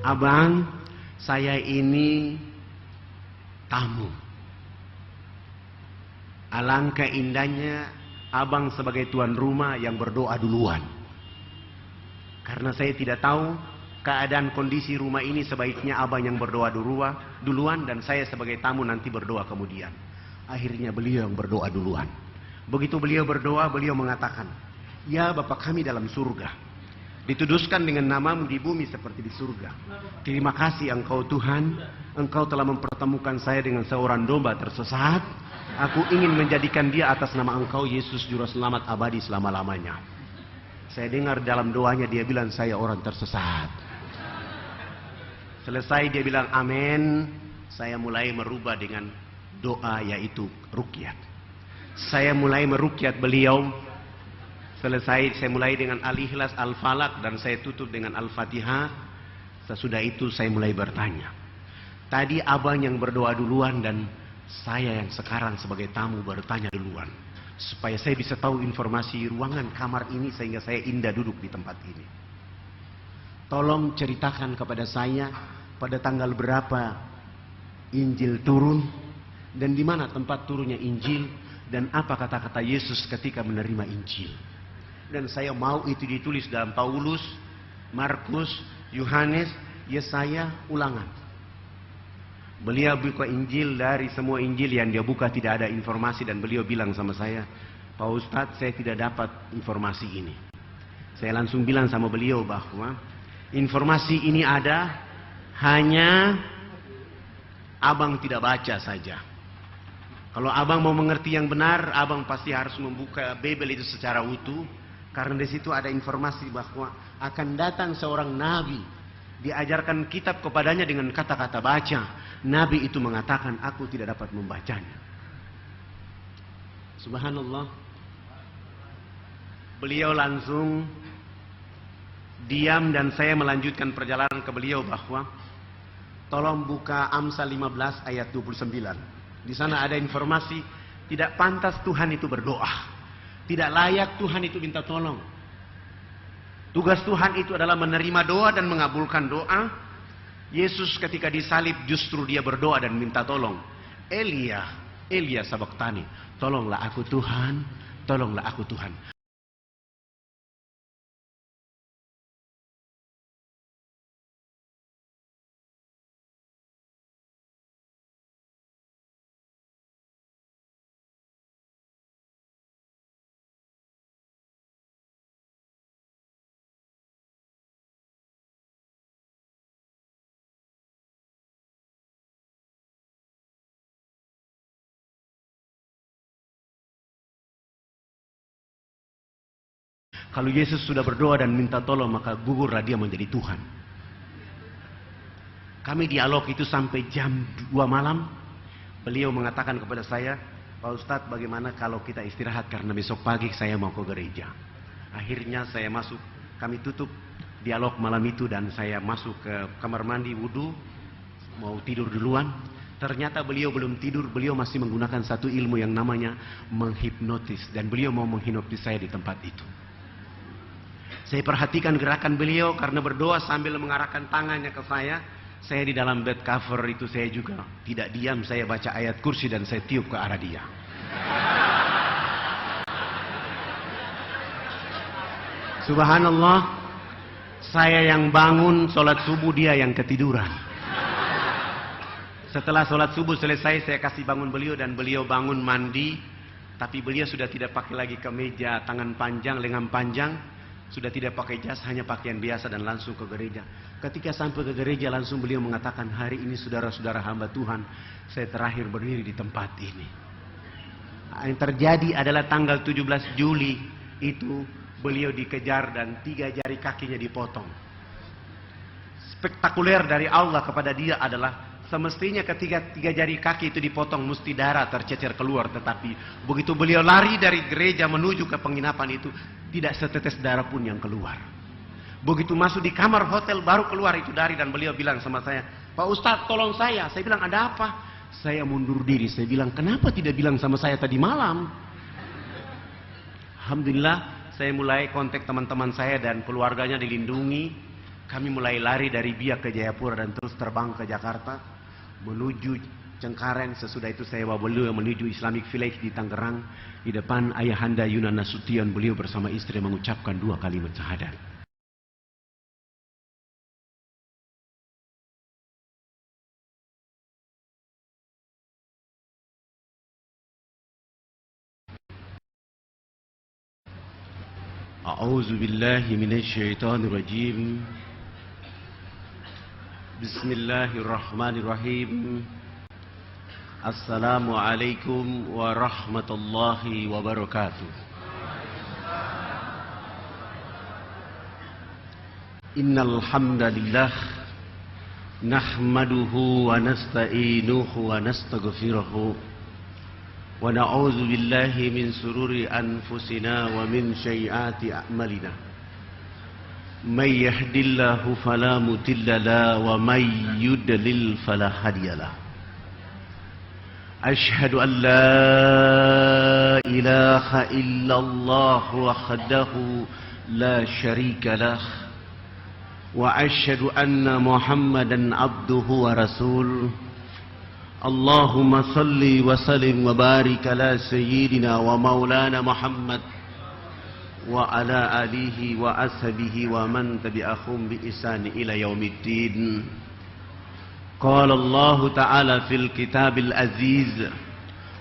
Abang, saya ini tamu. Alangkah indahnya abang sebagai tuan rumah yang berdoa duluan. Karena saya tidak tahu keadaan kondisi rumah ini, sebaiknya abang yang berdoa duluan dan saya sebagai tamu nanti berdoa kemudian. Akhirnya beliau yang berdoa duluan. Begitu beliau berdoa, beliau mengatakan, "Ya Bapa kami dalam surga, dituduskan dengan namamu di bumi seperti di surga. Terima kasih Engkau Tuhan, Engkau telah mempertemukan saya dengan seorang domba tersesat. Aku ingin menjadikan dia atas nama Engkau Yesus Juru Selamat abadi selama-lamanya." Saya dengar dalam doanya dia bilang, "Saya orang tersesat." Selesai dia bilang amin. Saya mulai merubah dengan doa, yaitu rukyat. Saya mulai merukyat beliau. Selesai saya mulai dengan Al-Ikhlas, Al-Falaq, dan saya tutup dengan Al-Fatihah. Sesudah itu saya mulai bertanya. Tadi abang yang berdoa duluan dan saya yang sekarang sebagai tamu bertanya duluan. Supaya saya bisa tahu informasi ruangan kamar ini sehingga saya indah duduk di tempat ini. Tolong ceritakan kepada saya pada tanggal berapa Injil turun dan di mana tempat turunnya Injil dan apa kata-kata Yesus ketika menerima Injil. Dan saya mau itu ditulis dalam Paulus, Markus, Yohanes, Yesaya, Ulangan. Beliau buka Injil, dari semua Injil yang dia buka tidak ada informasi, dan beliau bilang sama saya, "Pak Ustadz, saya tidak dapat informasi ini." Saya langsung bilang sama beliau bahwa informasi ini ada, hanya abang tidak baca saja. Kalau abang mau mengerti yang benar, abang pasti harus membuka Bible itu secara utuh. Karena di situ ada informasi bahwa akan datang seorang nabi. Diajarkan kitab kepadanya dengan kata-kata baca. Nabi itu mengatakan, "Aku tidak dapat membacanya." Subhanallah. Beliau langsung diam dan saya melanjutkan perjalanan ke beliau bahwa tolong buka Amsal 15 ayat 29. Di sana ada informasi tidak pantas Tuhan itu berdoa. Tidak layak Tuhan itu minta tolong. Tugas Tuhan itu adalah menerima doa dan mengabulkan doa. Yesus ketika disalib justru dia berdoa dan minta tolong. Elia sabaktani. Tolonglah aku Tuhan, tolonglah aku Tuhan. Kalau Yesus sudah berdoa dan minta tolong, maka gugurlah dia menjadi Tuhan. Kami dialog itu sampai jam 2 malam. Beliau mengatakan kepada saya, "Pak Ustadz, bagaimana kalau kita istirahat karena besok pagi saya mau ke gereja." Akhirnya saya masuk, kami tutup dialog malam itu dan saya masuk ke kamar mandi wudhu, mau tidur duluan. Ternyata beliau belum tidur, beliau masih menggunakan satu ilmu yang namanya menghipnotis. Dan beliau mau menghipnotis saya di tempat itu. Saya perhatikan gerakan beliau karena berdoa sambil mengarahkan tangannya ke saya. Saya di dalam bed cover itu saya juga tidak diam, saya baca ayat kursi dan saya tiup ke arah dia. Subhanallah, saya yang bangun sholat subuh, dia yang ketiduran. Setelah sholat subuh selesai, saya kasih bangun beliau dan beliau bangun mandi. Tapi beliau sudah tidak pakai lagi kemeja tangan panjang, lengan panjang. Sudah tidak pakai jas, hanya pakaian biasa dan langsung ke gereja. Ketika sampai ke gereja langsung beliau mengatakan, hari ini saudara-saudara hamba Tuhan, saya terakhir berdiri di tempat ini. Yang terjadi adalah tanggal 17 Juli itu beliau dikejar dan 3 jari kakinya dipotong. Spektakuler dari Allah kepada dia adalah semestinya ketika 3 jari kaki itu dipotong mesti darah tercecer keluar, tetapi begitu beliau lari dari gereja menuju ke penginapan itu tidak setetes darah pun yang keluar. Begitu masuk di kamar hotel baru keluar itu darah dan beliau bilang sama saya, Pak Ustadz tolong saya. Saya bilang ada apa? Saya mundur diri. Saya bilang kenapa tidak bilang sama saya tadi malam? Alhamdulillah saya mulai kontak teman-teman saya dan keluarganya dilindungi. Kami mulai lari dari Biak ke Jayapura dan terus terbang ke Jakarta menuju Cengkareng. Sesudah itu saya bawa beliau menuju Islamic Village di Tangerang. Di depan Ayahanda Yunan Nasution, beliau bersama istri mengucapkan 2 kalimat syahadat. A'udzu billahi minasy syaithanir rajim. Bismillahirrahmanirrahim. Assalamualaikum warahmatullahi wabarakatuh. Innal hamdalillah nahmaduhu wa nasta'inuhu wa nastaghfiruh wa na'udzu billahi min sururi anfusina wa min sayyiati a'malina. May yahdihillahu fala mudilla lahu wa may yudlil fala hadiya lahu. Ashhadu an la ilaha illallah wahdahu la syarika lah wa ashhadu anna Muhammadan abduhu wa rasuluh. Allahumma salli wa sallim wa barik ala sayyidina wa maulana Muhammad wa ala alihi wa ashabihi wa man tabi'ahum bi ihsan ila yaumiddin. Qala Allah Ta'ala fil kitabil aziz.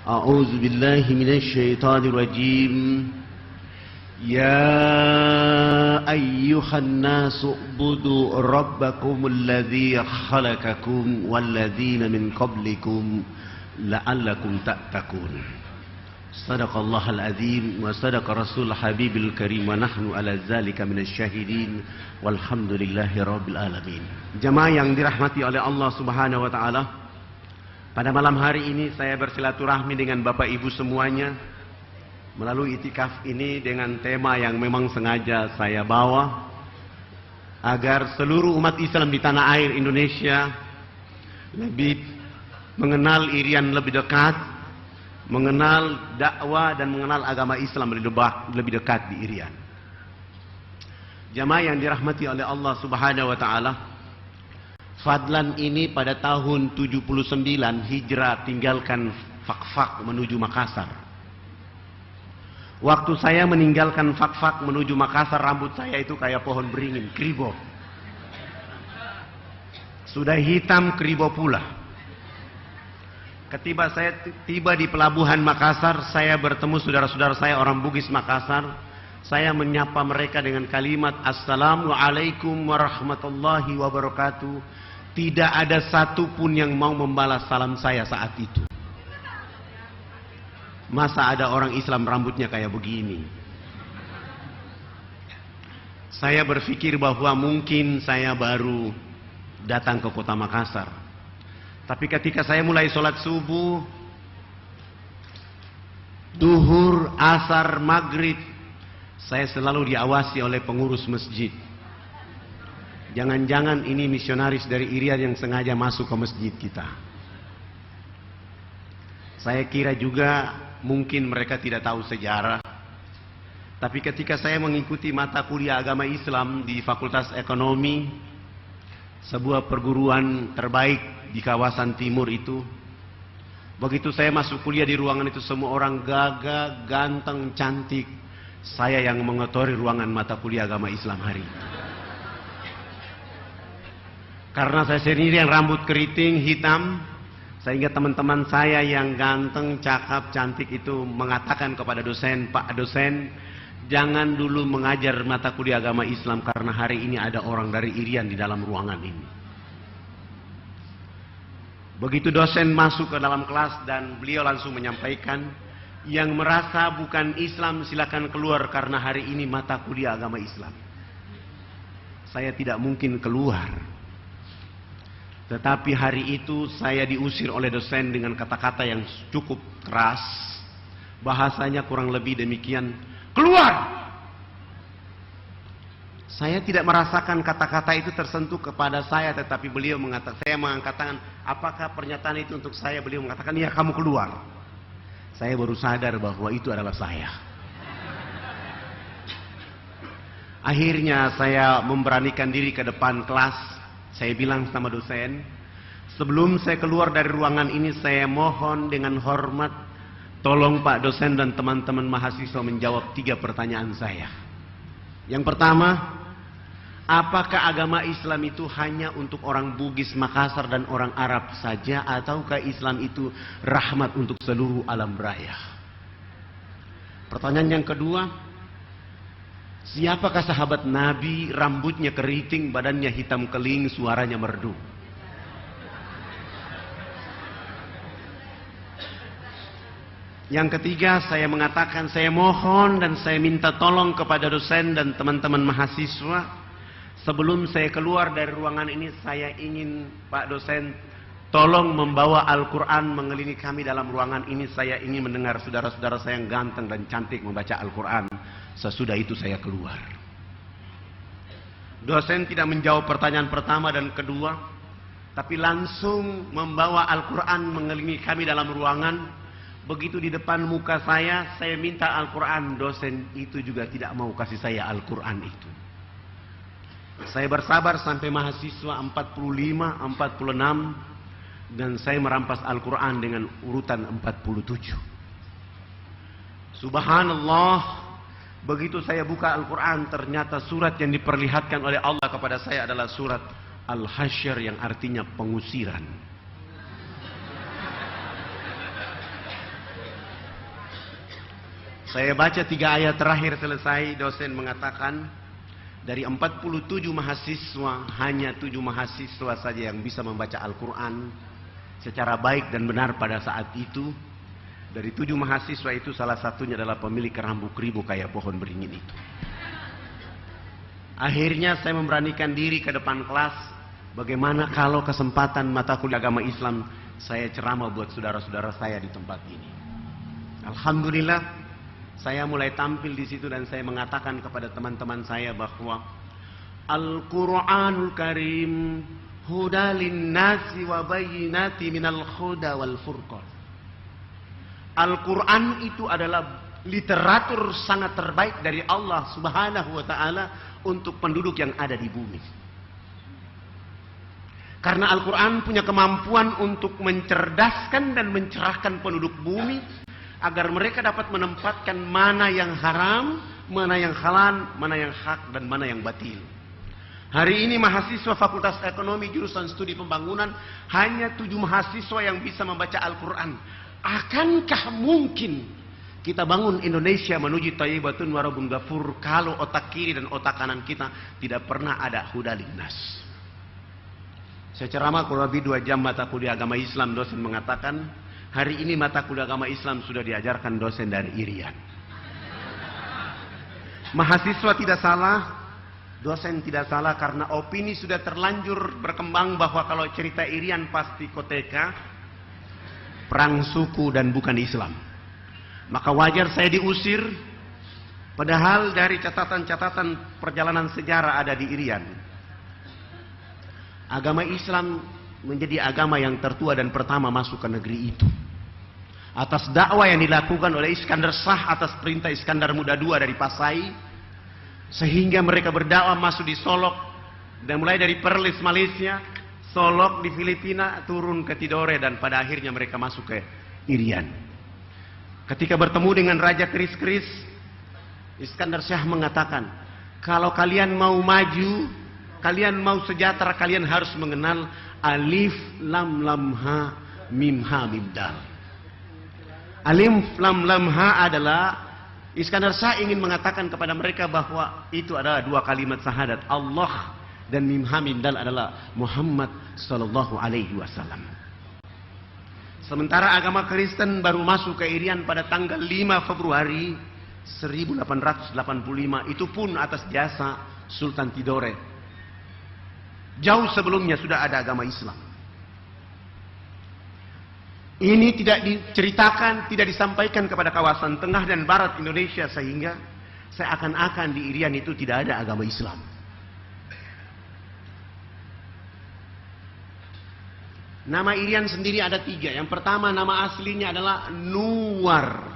A'udzu billahi minasy syaithanir rajim. Ya ayyuhan nasu ubudu rabbakumul ladzi khalaqakum wal ladzina min qablikum la'allakum tattaqun. Sadaqallahul azim wa sadaqa rasul habibil karim wa nahnu ala zalika minasy syahidin walhamdulillahi rabbil alamin. Jemaah yang dirahmati oleh Allah Subhanahu wa taala, pada malam hari ini saya bersilaturahmi dengan Bapak Ibu semuanya melalui itikaf ini dengan tema yang memang sengaja saya bawa agar seluruh umat Islam di tanah air Indonesia lebih mengenal Irian lebih dekat, mengenal dakwah dan mengenal agama Islam lebih dekat di Irian. Jamaah yang dirahmati oleh Allah Subhanahu wa taala, Fadlan ini pada tahun 79 Hijrah tinggalkan Fakfak menuju Makassar. Waktu saya meninggalkan Fakfak menuju Makassar, rambut saya itu kayak pohon beringin, kribo. Sudah hitam kribo pula. Ketika saya tiba di pelabuhan Makassar, saya bertemu saudara-saudara saya orang Bugis Makassar. Saya menyapa mereka dengan kalimat Assalamualaikum warahmatullahi wabarakatuh. Tidak ada satupun yang mau membalas salam saya saat itu. Masa ada orang Islam rambutnya kayak begini? Saya berpikir bahwa mungkin saya baru datang ke kota Makassar. Tapi ketika saya mulai sholat subuh, duhur, asar, maghrib, saya selalu diawasi oleh pengurus masjid. Jangan-jangan ini misionaris dari Irian yang sengaja masuk ke masjid kita. Saya kira juga mungkin mereka tidak tahu sejarah. Tapi ketika saya mengikuti mata kuliah agama Islam di Fakultas Ekonomi, sebuah perguruan terbaik di kawasan timur itu, begitu saya masuk kuliah di ruangan itu semua orang gagah, ganteng, cantik. saya yang mengotori ruangan mata kuliah agama Islam hari itu. Karena saya sendiri yang rambut keriting hitam, sehingga teman-teman saya yang ganteng, cakap, cantik itu mengatakan kepada dosen, Pak dosen, jangan dulu mengajar mata kuliah agama Islam karena hari ini ada orang dari Irian di dalam ruangan ini. Begitu dosen masuk ke dalam kelas dan beliau langsung menyampaikan, yang merasa bukan Islam silakan keluar karena hari ini mata kuliah agama Islam. Saya tidak mungkin keluar. Tetapi hari itu saya diusir oleh dosen dengan kata-kata yang cukup keras. Bahasanya kurang lebih demikian, keluar! Saya tidak merasakan kata-kata itu tersentuh kepada saya, tetapi beliau mengatakan, saya mengatakan, apakah pernyataan itu untuk saya? Beliau mengatakan, ya kamu keluar. Saya baru sadar bahwa itu adalah saya. Akhirnya saya memberanikan diri ke depan kelas. Saya bilang sama dosen, sebelum saya keluar dari ruangan ini, saya mohon dengan hormat, tolong Pak dosen dan teman-teman mahasiswa menjawab 3 pertanyaan saya. Yang pertama, apakah agama Islam itu hanya untuk orang Bugis, Makassar dan orang Arab saja, ataukah Islam itu rahmat untuk seluruh alam raya? Pertanyaan yang kedua, siapakah sahabat Nabi, rambutnya keriting, badannya hitam keling, suaranya merdu? Yang ketiga, saya mengatakan, saya mohon dan saya minta tolong kepada dosen dan teman-teman mahasiswa, sebelum saya keluar dari ruangan ini, saya ingin Pak dosen tolong membawa Al-Quran mengelilingi kami dalam ruangan ini. Saya ingin mendengar saudara-saudara saya yang ganteng dan cantik membaca Al-Quran. Sesudah itu saya keluar. Dosen tidak menjawab pertanyaan pertama dan kedua, tapi langsung membawa Al-Quran mengelilingi kami dalam ruangan. Begitu di depan muka saya minta Al-Quran. Dosen itu juga tidak mau kasih saya Al-Quran itu. Saya bersabar sampai mahasiswa 45, 46, dan saya merampas Al-Quran dengan urutan 47. Subhanallah. Begitu saya buka Al-Quran, ternyata surat yang diperlihatkan oleh Allah kepada saya adalah surat Al-Hasyr yang artinya pengusiran. Saya baca 3 ayat terakhir selesai, dosen mengatakan, dari 47 mahasiswa, hanya 7 mahasiswa saja yang bisa membaca Al-Quran secara baik dan benar pada saat itu. Dari 7 mahasiswa itu salah satunya adalah pemilik rambut ribu kayak pohon beringin itu. Akhirnya saya memberanikan diri ke depan kelas. Bagaimana kalau kesempatan mata kuliah agama Islam saya ceramah buat saudara-saudara saya di tempat ini. Alhamdulillah, saya mulai tampil di situ dan saya mengatakan kepada teman-teman saya bahwa Al-Quranul Karim hudalin nasi wa bayyinati minal huda wal furqan. Al-Quran itu adalah literatur sangat terbaik dari Allah Subhanahu wa ta'ala untuk penduduk yang ada di bumi. Karena Al-Quran punya kemampuan untuk mencerdaskan dan mencerahkan penduduk bumi agar mereka dapat menempatkan mana yang haram, mana yang halal, mana yang hak, dan mana yang batil. Hari ini mahasiswa Fakultas Ekonomi jurusan Studi Pembangunan hanya 7 mahasiswa yang bisa membaca Al-Quran. Akankah mungkin kita bangun Indonesia menuju Thayyibatun Warabun Ghafur kalau otak kiri dan otak kanan kita tidak pernah ada hudalin nas? Saya ceramah kurang lebih 2 jam mata kuliah agama Islam. Dosen mengatakan, hari ini mata kuliah agama Islam sudah diajarkan dosen dari Irian. Mahasiswa tidak salah, dosen tidak salah, karena opini sudah terlanjur berkembang bahwa kalau cerita Irian pasti koteka, perang suku dan bukan Islam. Maka wajar saya diusir, padahal dari catatan-catatan perjalanan sejarah ada di Irian. Agama Islam menjadi agama yang tertua dan pertama masuk ke negeri itu. Atas dakwah yang dilakukan oleh Iskandar Shah atas perintah Iskandar Muda II dari Pasai, sehingga mereka berdakwah masuk di Solok, dan mulai dari Perlis Malaysia, Solok di Filipina, turun ke Tidore, dan pada akhirnya mereka masuk ke Irian. Ketika bertemu dengan Raja Kris-Kris, Iskandar Shah mengatakan, kalau kalian mau maju, kalian mau sejahtera, kalian harus mengenal alif lam lam ha mim ha mim dal. Alif lam lam ha adalah, Iskandar Shah ingin mengatakan kepada mereka bahwa itu adalah dua kalimat syahadat, Allah, dan mim ha mim dal adalah Muhammad sallallahu alaihi wasallam. Sementara agama Kristen baru masuk ke Irian pada tanggal 5 Februari 1885, itu pun atas jasa Sultan Tidore. Jauh sebelumnya sudah ada agama Islam. Ini tidak diceritakan, tidak disampaikan kepada kawasan tengah dan barat Indonesia, sehingga seakan-akan di Irian itu tidak ada agama Islam. Nama Irian sendiri ada 3. Yang pertama, nama aslinya adalah Nuwar.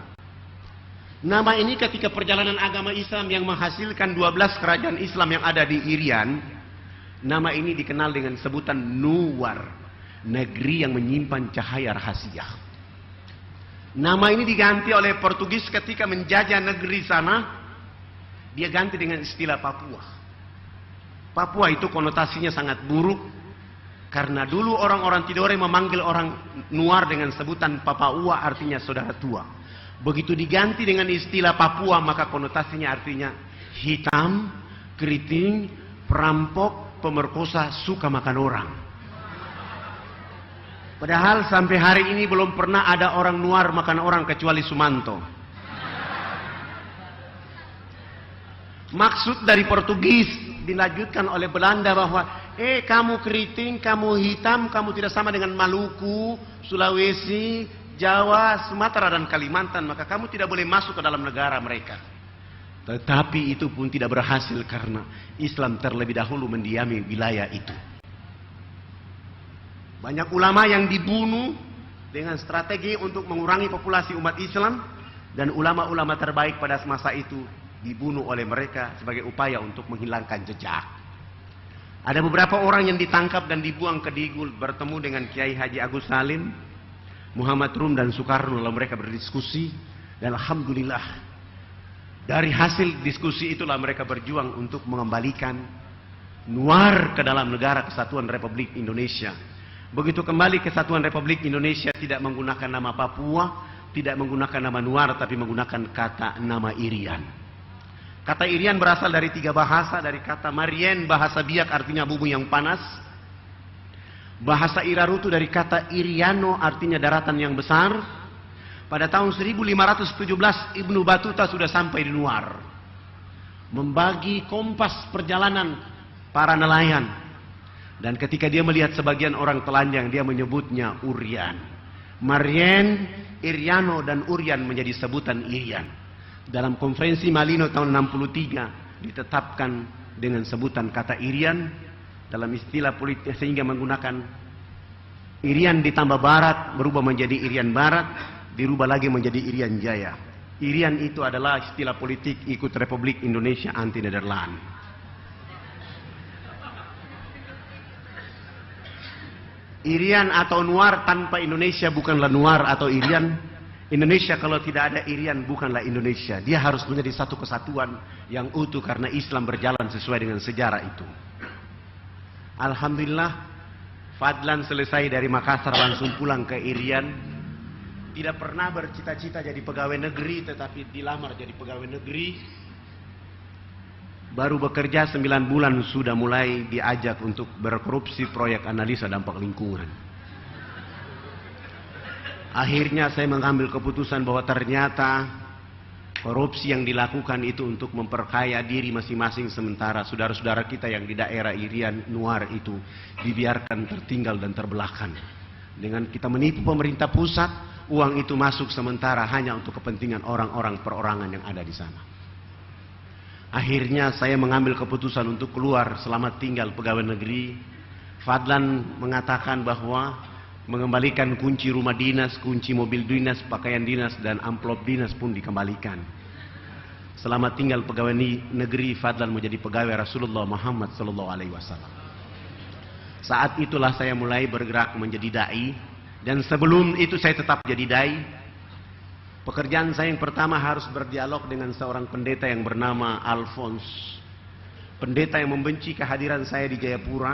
Nama ini ketika perjalanan agama Islam yang menghasilkan 12 kerajaan Islam yang ada di Irian, nama ini dikenal dengan sebutan Nuwar, negeri yang menyimpan cahaya rahasia. Nama ini diganti oleh Portugis ketika menjajah negeri sana. Dia ganti dengan istilah Papua. Papua itu konotasinya sangat buruk, karena dulu orang-orang Tidore memanggil orang Nuar dengan sebutan Papaua, artinya saudara tua. Begitu diganti dengan istilah Papua, maka konotasinya artinya hitam, keriting, perampok, pemerkosa, suka makan orang. Padahal sampai hari ini belum pernah ada orang Nuar makan orang kecuali Sumanto. Maksud dari Portugis dilanjutkan oleh Belanda bahwa kamu keriting, kamu hitam, kamu tidak sama dengan Maluku, Sulawesi, Jawa, Sumatera, dan Kalimantan, maka kamu tidak boleh masuk ke dalam negara mereka. Tetapi itu pun tidak berhasil karena Islam terlebih dahulu mendiami wilayah itu. Banyak ulama yang dibunuh dengan strategi untuk mengurangi populasi umat Islam, dan ulama-ulama terbaik pada masa itu dibunuh oleh mereka sebagai upaya untuk menghilangkan jejak. Ada beberapa orang yang ditangkap dan dibuang ke Digul, bertemu dengan Kiai Haji Agus Salim, Muhammad Rum, dan Soekarno, lalu mereka berdiskusi, dan alhamdulillah dari hasil diskusi itulah mereka berjuang untuk mengembalikan Nuar ke dalam negara Kesatuan Republik Indonesia. Begitu kembali Kesatuan Republik Indonesia, tidak menggunakan nama Papua, tidak menggunakan nama Nuar, tapi menggunakan kata nama Irian. Kata Irian berasal dari 3 bahasa, dari kata Marien, bahasa Biak, artinya bumi yang panas. Bahasa Irarutu dari kata Iriano, artinya daratan yang besar. Pada tahun 1517 Ibnu Batuta sudah sampai di Nuar, membagi kompas perjalanan para nelayan. Dan ketika dia melihat sebagian orang telanjang, dia menyebutnya Urian. Marien, Iriano, dan Urian menjadi sebutan Irian. Dalam konferensi Malino tahun 63 ditetapkan dengan sebutan kata Irian dalam istilah politik, sehingga menggunakan Irian ditambah Barat berubah menjadi Irian Barat, dirubah lagi menjadi Irian Jaya. Irian itu adalah istilah politik ikut Republik Indonesia anti Nederland. Irian atau Nuar tanpa Indonesia bukanlah Nuar atau Irian. Indonesia kalau tidak ada Irian bukanlah Indonesia. Dia harus menjadi satu kesatuan yang utuh karena Islam berjalan sesuai dengan sejarah itu. Alhamdulillah, Fadlan selesai dari Makassar langsung pulang ke Irian. Tidak pernah bercita-cita jadi pegawai negeri, tetapi dilamar jadi pegawai negeri. Baru bekerja 9 bulan sudah mulai diajak untuk berkorupsi proyek analisa dampak lingkungan. Akhirnya saya mengambil keputusan bahwa ternyata korupsi yang dilakukan itu untuk memperkaya diri masing-masing, sementara saudara-saudara kita yang di daerah Irian Nuar itu dibiarkan tertinggal dan terbelakang. Dengan kita menipu pemerintah pusat, uang itu masuk sementara hanya untuk kepentingan orang-orang perorangan yang ada di sana. Akhirnya saya mengambil keputusan untuk keluar, selamat tinggal pegawai negeri. Fadlan mengatakan bahwa mengembalikan kunci rumah dinas, kunci mobil dinas, pakaian dinas, dan amplop dinas pun dikembalikan. Selamat tinggal pegawai negeri, Fadlan menjadi pegawai Rasulullah Muhammad SAW. Saat itulah saya mulai bergerak menjadi dai, dan sebelum itu saya tetap jadi dai. Pekerjaan saya yang pertama harus berdialog dengan seorang pendeta yang bernama Alphonse. Pendeta yang membenci kehadiran saya di Jayapura.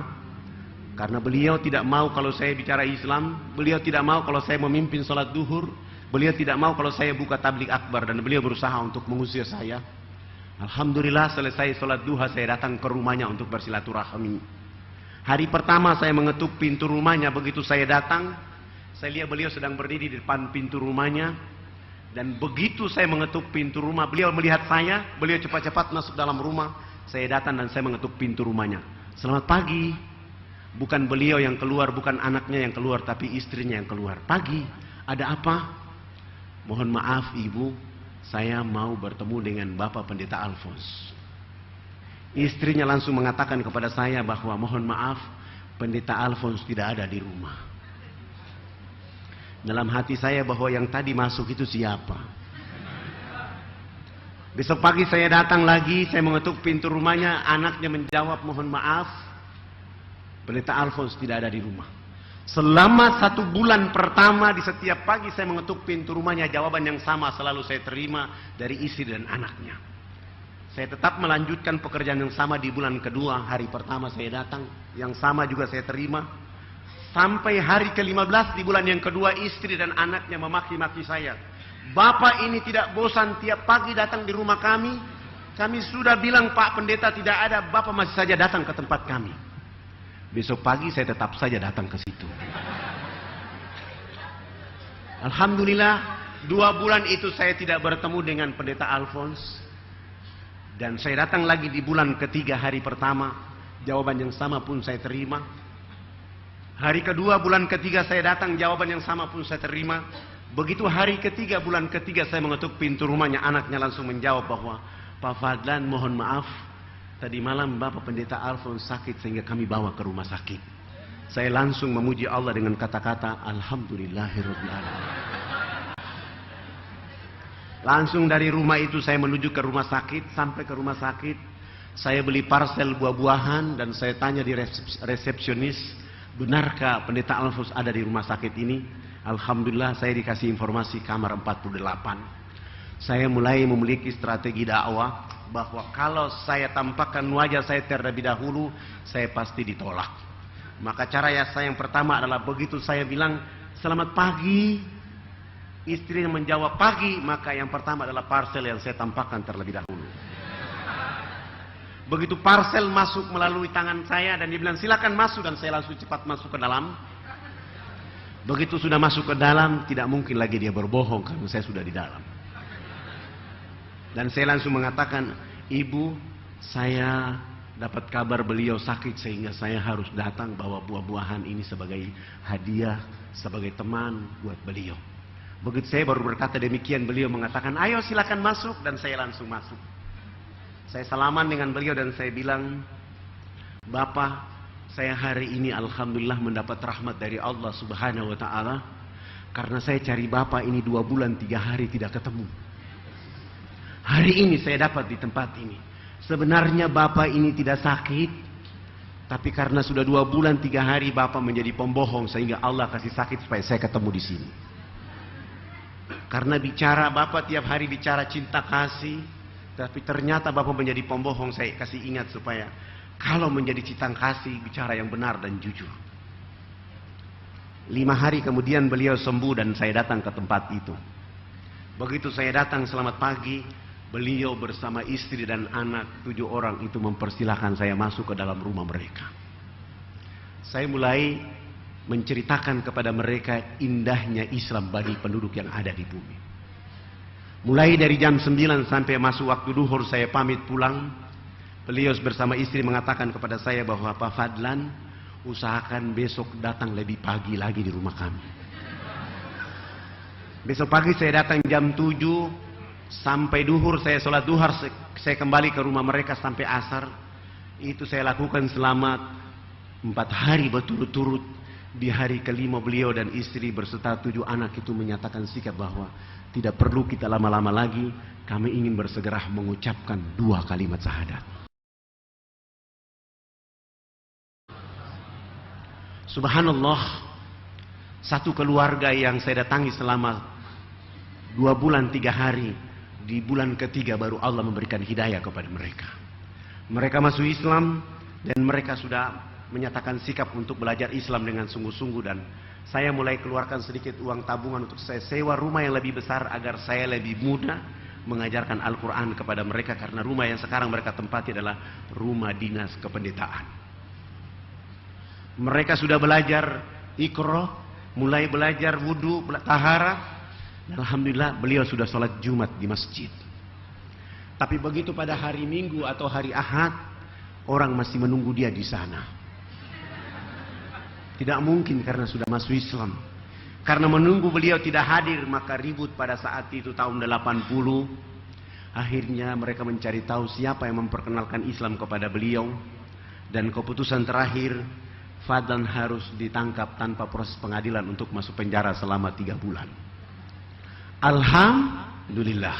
Karena beliau tidak mau kalau saya bicara Islam. Beliau tidak mau kalau saya memimpin sholat duhur. Beliau tidak mau kalau saya buka tablik akbar. Dan beliau berusaha untuk mengusir saya. Alhamdulillah selesai sholat duha saya datang ke rumahnya untuk bersilaturahmi. Hari pertama saya mengetuk pintu rumahnya. Begitu saya datang, saya lihat beliau sedang berdiri di depan pintu rumahnya. Dan begitu saya mengetuk pintu rumah, beliau melihat saya, beliau cepat-cepat masuk dalam rumah. Saya datang dan saya mengetuk pintu rumahnya. Selamat pagi. Bukan beliau yang keluar, bukan anaknya yang keluar, tapi istrinya yang keluar. Pagi, ada apa? Mohon maaf ibu, saya mau bertemu dengan Bapak Pendeta Alphonse. Istrinya langsung mengatakan kepada saya bahwa mohon maaf, Pendeta Alphonse tidak ada di rumah. Dalam hati saya bahwa yang tadi masuk itu siapa? Besok pagi saya datang lagi, saya mengetuk pintu rumahnya, anaknya menjawab mohon maaf, Pendeta Alphonse tidak ada di rumah. Selama 1 bulan pertama di setiap pagi saya mengetuk pintu rumahnya, jawaban yang sama selalu saya terima dari istri dan anaknya. Saya tetap melanjutkan pekerjaan yang sama di bulan kedua, hari pertama saya datang, yang sama juga saya terima. Sampai hari ke-15 di bulan yang kedua istri dan anaknya memaki-maki saya. Bapak ini tidak bosan tiap pagi datang di rumah kami. Kami sudah bilang Pak Pendeta tidak ada, Bapak masih saja datang ke tempat kami. Besok pagi saya tetap saja datang ke situ. Alhamdulillah 2 bulan itu saya tidak bertemu dengan Pendeta Alphonse. Dan saya datang lagi di bulan ketiga hari pertama. Jawaban yang sama pun saya terima. Hari kedua bulan ketiga saya datang, jawaban yang sama pun saya terima. Begitu hari ketiga bulan ketiga saya mengetuk pintu rumahnya, anaknya langsung menjawab bahwa Pak Fadlan mohon maaf, tadi malam Bapak Pendeta Alphonse sakit sehingga kami bawa ke rumah sakit. Saya langsung memuji Allah dengan kata-kata Alhamdulillahirabbil alamin. Langsung dari rumah itu saya menuju ke rumah sakit. Sampai ke rumah sakit saya beli parcel buah-buahan dan saya tanya di resepsionis, benarkah Pendeta Alphonse ada di rumah sakit ini? Alhamdulillah saya dikasih informasi kamar 48. Saya mulai memiliki strategi dakwah bahwa kalau saya tampakkan wajah saya terlebih dahulu, saya pasti ditolak. Maka cara saya yang pertama adalah begitu saya bilang selamat pagi, istrinya menjawab pagi, maka yang pertama adalah parcel yang saya tampakkan terlebih dahulu. Begitu parcel masuk melalui tangan saya dan dia bilang silakan masuk, dan saya langsung cepat masuk ke dalam. Begitu sudah masuk ke dalam, tidak mungkin lagi dia berbohong karena saya sudah di dalam. Dan saya langsung mengatakan, ibu, saya dapat kabar beliau sakit sehingga saya harus datang bawa buah-buahan ini sebagai hadiah, sebagai teman buat beliau. Begitu saya baru berkata demikian, beliau mengatakan, ayo silakan masuk, dan saya langsung masuk. Saya salaman dengan beliau dan saya bilang, Bapak, saya hari ini alhamdulillah mendapat rahmat dari Allah Subhanahu wa taala karena saya cari Bapak ini 2 bulan 3 hari tidak ketemu. Hari ini saya dapat di tempat ini. Sebenarnya Bapak ini tidak sakit, tapi karena sudah 2 bulan 3 hari Bapak menjadi pembohong sehingga Allah kasih sakit supaya saya ketemu di sini. Karena bicara Bapak tiap hari bicara cinta kasih, tapi ternyata Bapak menjadi pembohong, saya kasih ingat supaya kalau menjadi cinta kasih, bicara yang benar dan jujur. 5 hari kemudian beliau sembuh dan saya datang ke tempat itu. Begitu saya datang selamat pagi, beliau bersama istri dan anak 7 orang itu mempersilahkan saya masuk ke dalam rumah mereka. Saya mulai menceritakan kepada mereka indahnya Islam bagi penduduk yang ada di bumi. Mulai dari jam 9 sampai masuk waktu duhur saya pamit pulang. Beliau bersama istri mengatakan kepada saya bahwa Pak Fadlan, usahakan besok datang lebih pagi lagi di rumah kami. Besok pagi saya datang jam 7 sampai duhur, saya sholat duhur, saya kembali ke rumah mereka sampai asar. Itu saya lakukan selama 4 hari berturut-turut. Di hari kelima beliau dan istri berserta 7 anak itu menyatakan sikap bahwa tidak perlu kita lama-lama lagi, kami ingin bersegera mengucapkan 2 kalimat syahadat. Subhanallah, satu keluarga yang saya datangi selama 2 bulan 3 hari. Di bulan ketiga baru Allah memberikan hidayah kepada mereka. Mereka masuk Islam dan mereka sudah menyatakan sikap untuk belajar Islam dengan sungguh-sungguh. Dan saya mulai keluarkan sedikit uang tabungan untuk saya sewa rumah yang lebih besar agar saya lebih mudah mengajarkan Al-Quran kepada mereka. Karena rumah yang sekarang mereka tempati adalah rumah dinas kependetaan. Mereka sudah belajar Iqra, mulai belajar wudu, taharah. Alhamdulillah beliau sudah sholat Jumat di masjid. Tapi begitu pada hari Minggu atau hari Ahad, orang masih menunggu dia di sana. Tidak mungkin karena sudah masuk Islam. Karena menunggu beliau tidak hadir, maka ribut pada saat itu tahun 80. Akhirnya mereka mencari tahu siapa yang memperkenalkan Islam kepada beliau. Dan keputusan terakhir, Fadlan harus ditangkap tanpa proses pengadilan untuk masuk penjara selama 3 bulan. Alhamdulillah.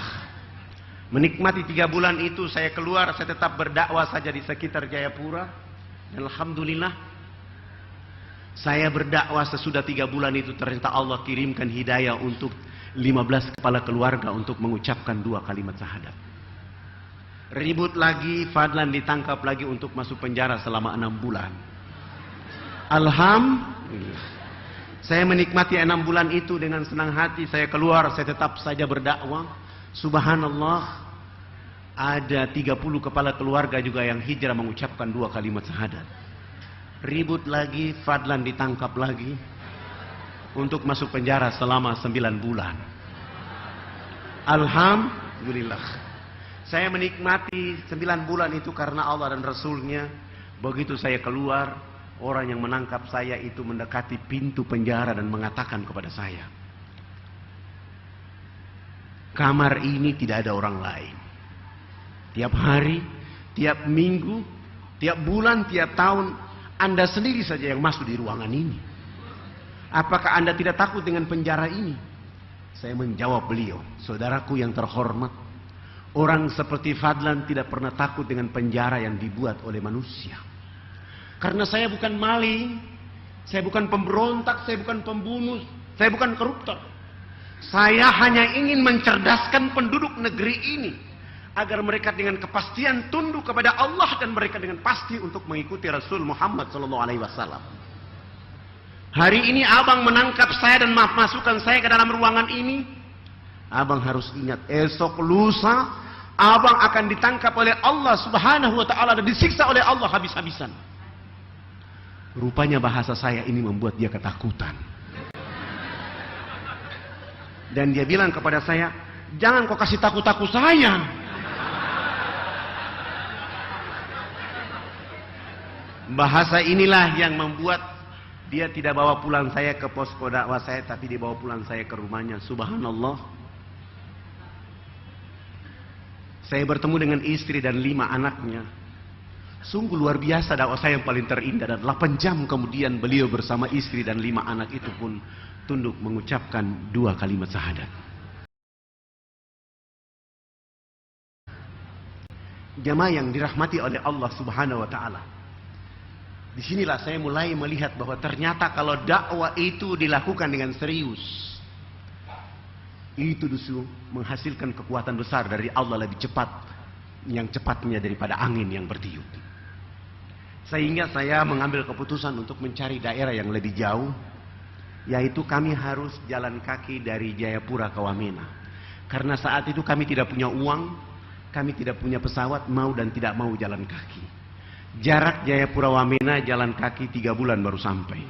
Menikmati 3 bulan itu saya keluar, saya tetap berdakwah saja di sekitar Jayapura. Dan alhamdulillah, saya berdakwah sesudah 3 bulan itu ternyata Allah kirimkan hidayah untuk 15 kepala keluarga untuk mengucapkan 2 kalimat syahadat. Ribut lagi, Fadlan ditangkap lagi untuk masuk penjara selama 6 bulan. Alhamdulillah. Saya menikmati 6 bulan itu dengan senang hati. Saya keluar, saya tetap saja berdakwah. Subhanallah, ada 30 kepala keluarga juga yang hijrah mengucapkan 2 kalimat syahadat. Ribut lagi, Fadlan ditangkap lagi untuk masuk penjara selama 9 bulan. Alhamdulillah. Saya menikmati 9 bulan itu karena Allah dan Rasulnya. Begitu saya keluar, orang yang menangkap saya itu mendekati pintu penjara dan mengatakan kepada saya, kamar ini tidak ada orang lain. Tiap hari, tiap minggu, tiap bulan, tiap tahun, Anda sendiri saja yang masuk di ruangan ini. Apakah Anda tidak takut dengan penjara ini? Saya menjawab beliau, saudaraku yang terhormat, orang seperti Fadlan tidak pernah takut dengan penjara yang dibuat oleh manusia. Karena saya bukan maling, saya bukan pemberontak, saya bukan pembunuh, saya bukan koruptor. Saya hanya ingin mencerdaskan penduduk negeri ini agar mereka dengan kepastian tunduk kepada Allah dan mereka dengan pasti untuk mengikuti Rasul Muhammad SAW. Hari ini abang menangkap saya dan masukkan saya ke dalam ruangan ini. Abang harus ingat, esok lusa abang akan ditangkap oleh Allah Subhanahu wa taala dan disiksa oleh Allah habis-habisan. Rupanya bahasa saya ini membuat dia ketakutan. Dan dia bilang kepada saya, jangan kau kasih takut-takut saya. Bahasa inilah yang membuat dia tidak bawa pulang saya ke posko dakwah saya, tapi dia bawa pulang saya ke rumahnya. Subhanallah. Saya bertemu dengan istri dan 5 anaknya. Sungguh luar biasa dakwah saya yang paling terindah. Dan 8 jam kemudian beliau bersama istri dan 5 anak itu pun tunduk mengucapkan 2 kalimat syahadat. Jamaah yang dirahmati oleh Allah Subhanahu wa taala. Disinilah saya mulai melihat bahwa ternyata kalau dakwah itu dilakukan dengan serius, itu justru menghasilkan kekuatan besar dari Allah lebih cepat, yang cepatnya daripada angin yang bertiup. Sehingga saya mengambil keputusan untuk mencari daerah yang lebih jauh, yaitu kami harus jalan kaki dari Jayapura ke Wamena. Karena saat itu kami tidak punya uang, kami tidak punya pesawat, mau dan tidak mau jalan kaki. Jarak Jayapura Wamena jalan kaki 3 bulan baru sampai.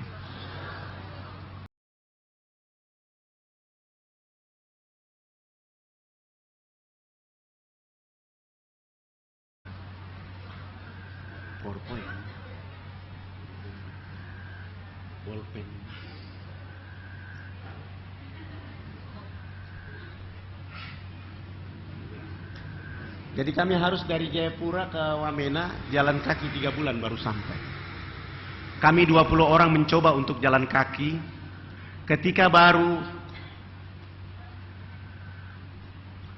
PowerPoint. Bolpen. Jadi kami harus dari Jayapura ke Wamena jalan kaki 3 bulan baru sampai. Kami 20 orang mencoba untuk jalan kaki. Ketika baru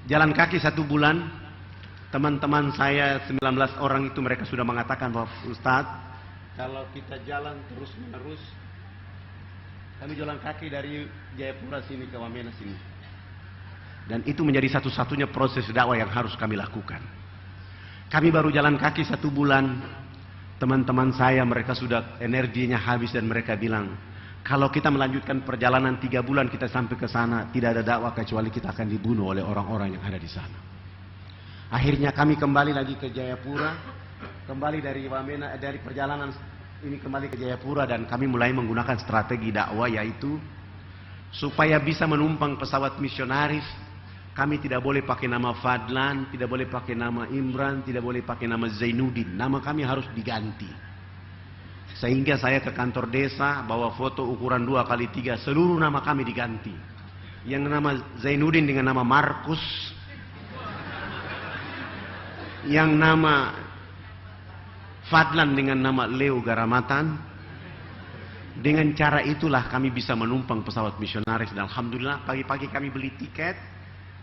jalan kaki 1 bulan, teman-teman saya 19 orang itu mereka sudah mengatakan bahwa Ustadz, kalau kita jalan terus menerus, kami jalan kaki dari Jayapura sini ke Wamena sini, Dan itu menjadi satu-satunya proses dakwah yang harus kami lakukan. Kami baru jalan kaki 1 bulan. Teman-teman saya mereka sudah energinya habis dan mereka bilang, kalau kita melanjutkan perjalanan 3 bulan kita sampai ke sana, tidak ada dakwah kecuali kita akan dibunuh oleh orang-orang yang ada di sana. Akhirnya kami kembali lagi ke Jayapura, kembali dari Wamena, dari perjalanan ini kembali ke Jayapura, dan kami mulai menggunakan strategi dakwah, yaitu supaya bisa menumpang pesawat misionaris. Kami tidak boleh pakai nama Fadlan, tidak boleh pakai nama Imran, tidak boleh pakai nama Zainuddin. Nama kami harus diganti. Sehingga saya ke kantor desa, bawa foto ukuran 2x3, seluruh nama kami diganti. Yang nama Zainuddin dengan nama Markus. Yang nama Fadlan dengan nama Leo Garamatan. Dengan cara itulah kami bisa menumpang pesawat misionaris. Dan alhamdulillah pagi-pagi kami beli tiket.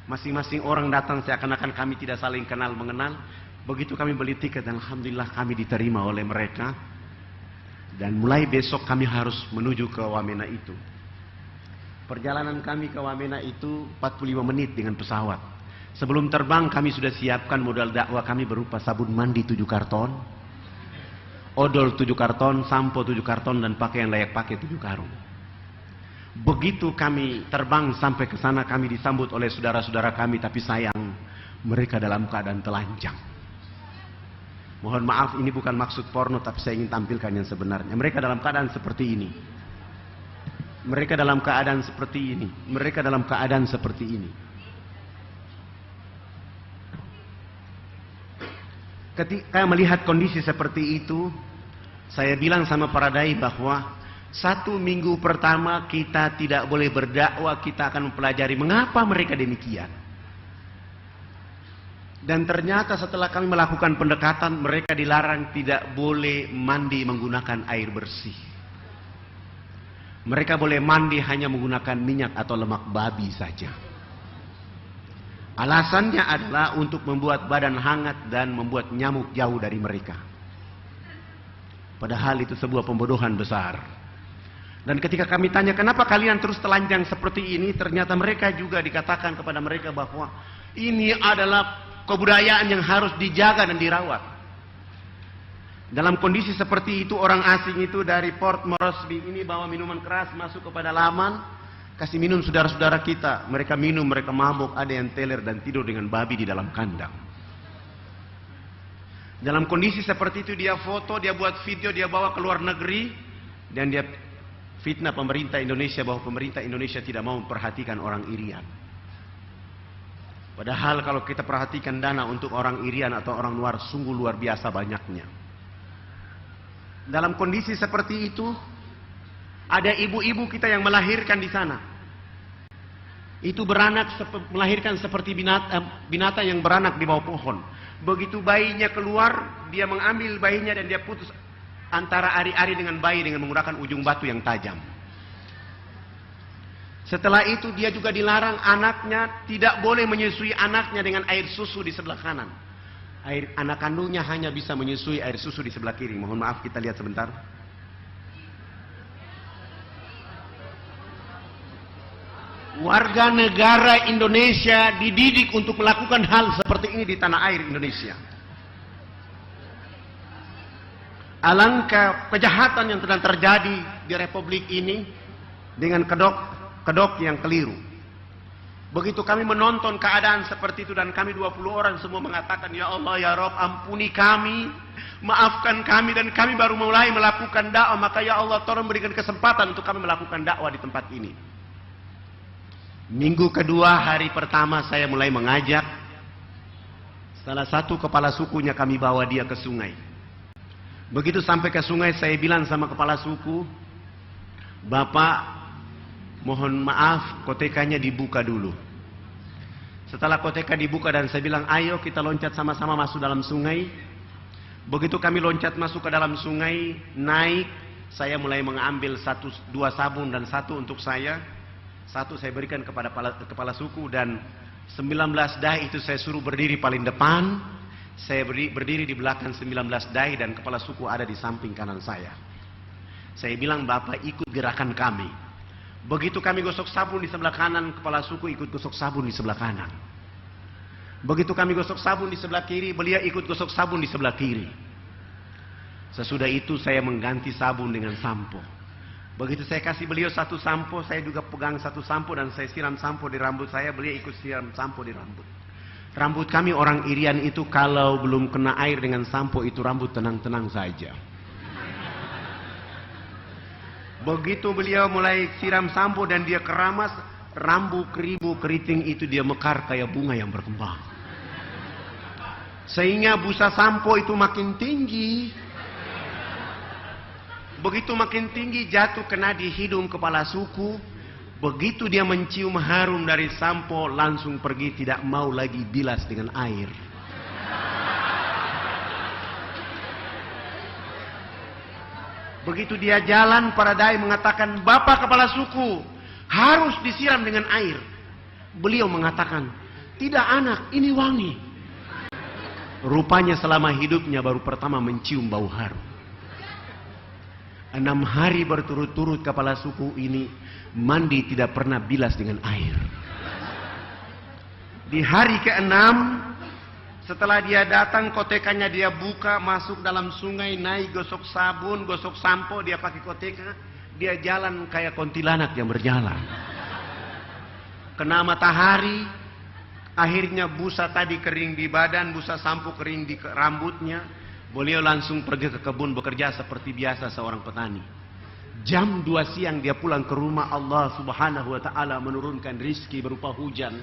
Masing-masing orang datang seakan-akan kami tidak saling kenal mengenal. Begitu kami beli tiket dan alhamdulillah kami diterima oleh mereka. Dan mulai besok kami harus menuju ke Wamena itu. Perjalanan kami ke Wamena itu 45 menit dengan pesawat. Sebelum terbang kami sudah siapkan modal dakwah kami berupa sabun mandi 7 karton. Odol 7 karton, sampo 7 karton, dan pakaian layak pakai 7 karung. Begitu kami terbang sampai ke sana, kami disambut oleh saudara-saudara kami, tapi sayang mereka dalam keadaan telanjang. Mohon maaf, ini bukan maksud porno, tapi saya ingin tampilkan yang sebenarnya. Mereka dalam keadaan seperti ini. Mereka dalam keadaan seperti ini. Mereka dalam keadaan seperti ini. Ketika melihat kondisi seperti itu, saya bilang sama para dai bahwa 1 minggu pertama kita tidak boleh berdakwah, kita akan mempelajari mengapa mereka demikian. Dan ternyata setelah kami melakukan pendekatan, mereka dilarang tidak boleh mandi menggunakan air bersih. Mereka boleh mandi hanya menggunakan minyak atau lemak babi saja. Alasannya adalah untuk membuat badan hangat dan membuat nyamuk jauh dari mereka. Padahal itu sebuah pembodohan besar. Dan ketika kami tanya kenapa kalian terus telanjang seperti ini, ternyata mereka juga dikatakan kepada mereka bahwa ini adalah kebudayaan yang harus dijaga dan dirawat. Dalam kondisi seperti itu, orang asing itu dari Port Moresby ini bawa minuman keras masuk kepada Laman. Kasih minum saudara-saudara kita. Mereka minum, mereka mabuk, ada yang teler dan tidur dengan babi di dalam kandang. Dalam kondisi seperti itu dia foto, dia buat video, dia bawa ke luar negeri. Dan dia fitnah pemerintah Indonesia bahwa pemerintah Indonesia tidak mau memperhatikan orang Irian. Padahal kalau kita perhatikan dana untuk orang Irian atau orang luar sungguh luar biasa banyaknya. Dalam kondisi seperti itu, ada ibu-ibu kita yang melahirkan di sana. Itu beranak melahirkan seperti binatang yang beranak di bawah pohon. Begitu bayinya keluar, dia mengambil bayinya dan dia putus antara ari-ari dengan bayi dengan menggunakan ujung batu yang tajam. Setelah itu dia juga dilarang anaknya tidak boleh menyusui anaknya dengan air susu di sebelah kanan. Anak kandungnya hanya bisa menyusui air susu di sebelah kiri. Mohon maaf, kita lihat sebentar. Warga negara Indonesia dididik untuk melakukan hal seperti ini di tanah air Indonesia. Alangkah kejahatan yang sedang terjadi di Republik ini dengan kedok yang keliru. Begitu kami menonton keadaan seperti itu dan kami 20 orang semua mengatakan, ya Allah, ya Rabb, ampuni kami, maafkan kami, dan kami baru mulai melakukan dakwah, maka ya Allah tolong berikan kesempatan untuk kami melakukan dakwah di tempat ini. Minggu kedua, hari pertama saya mulai mengajak salah satu kepala sukunya, kami bawa dia ke sungai. Begitu sampai ke sungai, saya bilang sama kepala suku, Bapak, mohon maaf, kotekanya dibuka dulu. Setelah koteka dibuka dan saya bilang, ayo kita loncat sama-sama masuk dalam sungai. Begitu kami loncat masuk ke dalam sungai, naik, saya mulai mengambil 2 sabun dan 1 untuk saya. 1 saya berikan kepada kepala suku, dan 19 dai itu saya suruh berdiri paling depan. Saya berdiri di belakang 19 dai dan kepala suku ada di samping kanan saya. Saya bilang, Bapak ikut gerakan kami. Begitu kami gosok sabun di sebelah kanan, kepala suku ikut gosok sabun di sebelah kanan. Begitu kami gosok sabun di sebelah kiri, beliau ikut gosok sabun di sebelah kiri. Sesudah itu saya mengganti sabun dengan sampo. Begitu saya kasih beliau satu sampo, saya juga pegang satu sampo dan saya siram sampo di rambut saya, beliau ikut siram sampo di rambut. Rambut kami orang Irian itu kalau belum kena air dengan sampo itu rambut tenang-tenang saja. Begitu beliau mulai siram sampo dan dia keramas, rambut keribu keriting itu dia mekar kayak bunga yang berkembang. Sehingga busa sampo itu makin tinggi. Begitu makin tinggi jatuh kena di hidung kepala suku. Begitu dia mencium harum dari sampo langsung pergi, tidak mau lagi bilas dengan air. Begitu dia jalan, para dai mengatakan, "Bapak kepala suku harus disiram dengan air." Beliau mengatakan, "Tidak anak, ini wangi." Rupanya selama hidupnya baru pertama mencium bau harum. 6 hari berturut-turut kepala suku ini mandi tidak pernah bilas dengan air. Di hari ke-6, setelah dia datang, kotekannya dia buka, masuk dalam sungai, naik gosok sabun, gosok sampo, dia pakai koteka, dia jalan kayak kuntilanak yang berjalan. Kena matahari, akhirnya busa tadi kering di badan, busa sampo kering di rambutnya. Beliau langsung pergi ke kebun bekerja seperti biasa seorang petani. Jam 2 siang dia pulang ke rumah, Allah Subhanahu wa ta'ala menurunkan rizki berupa hujan.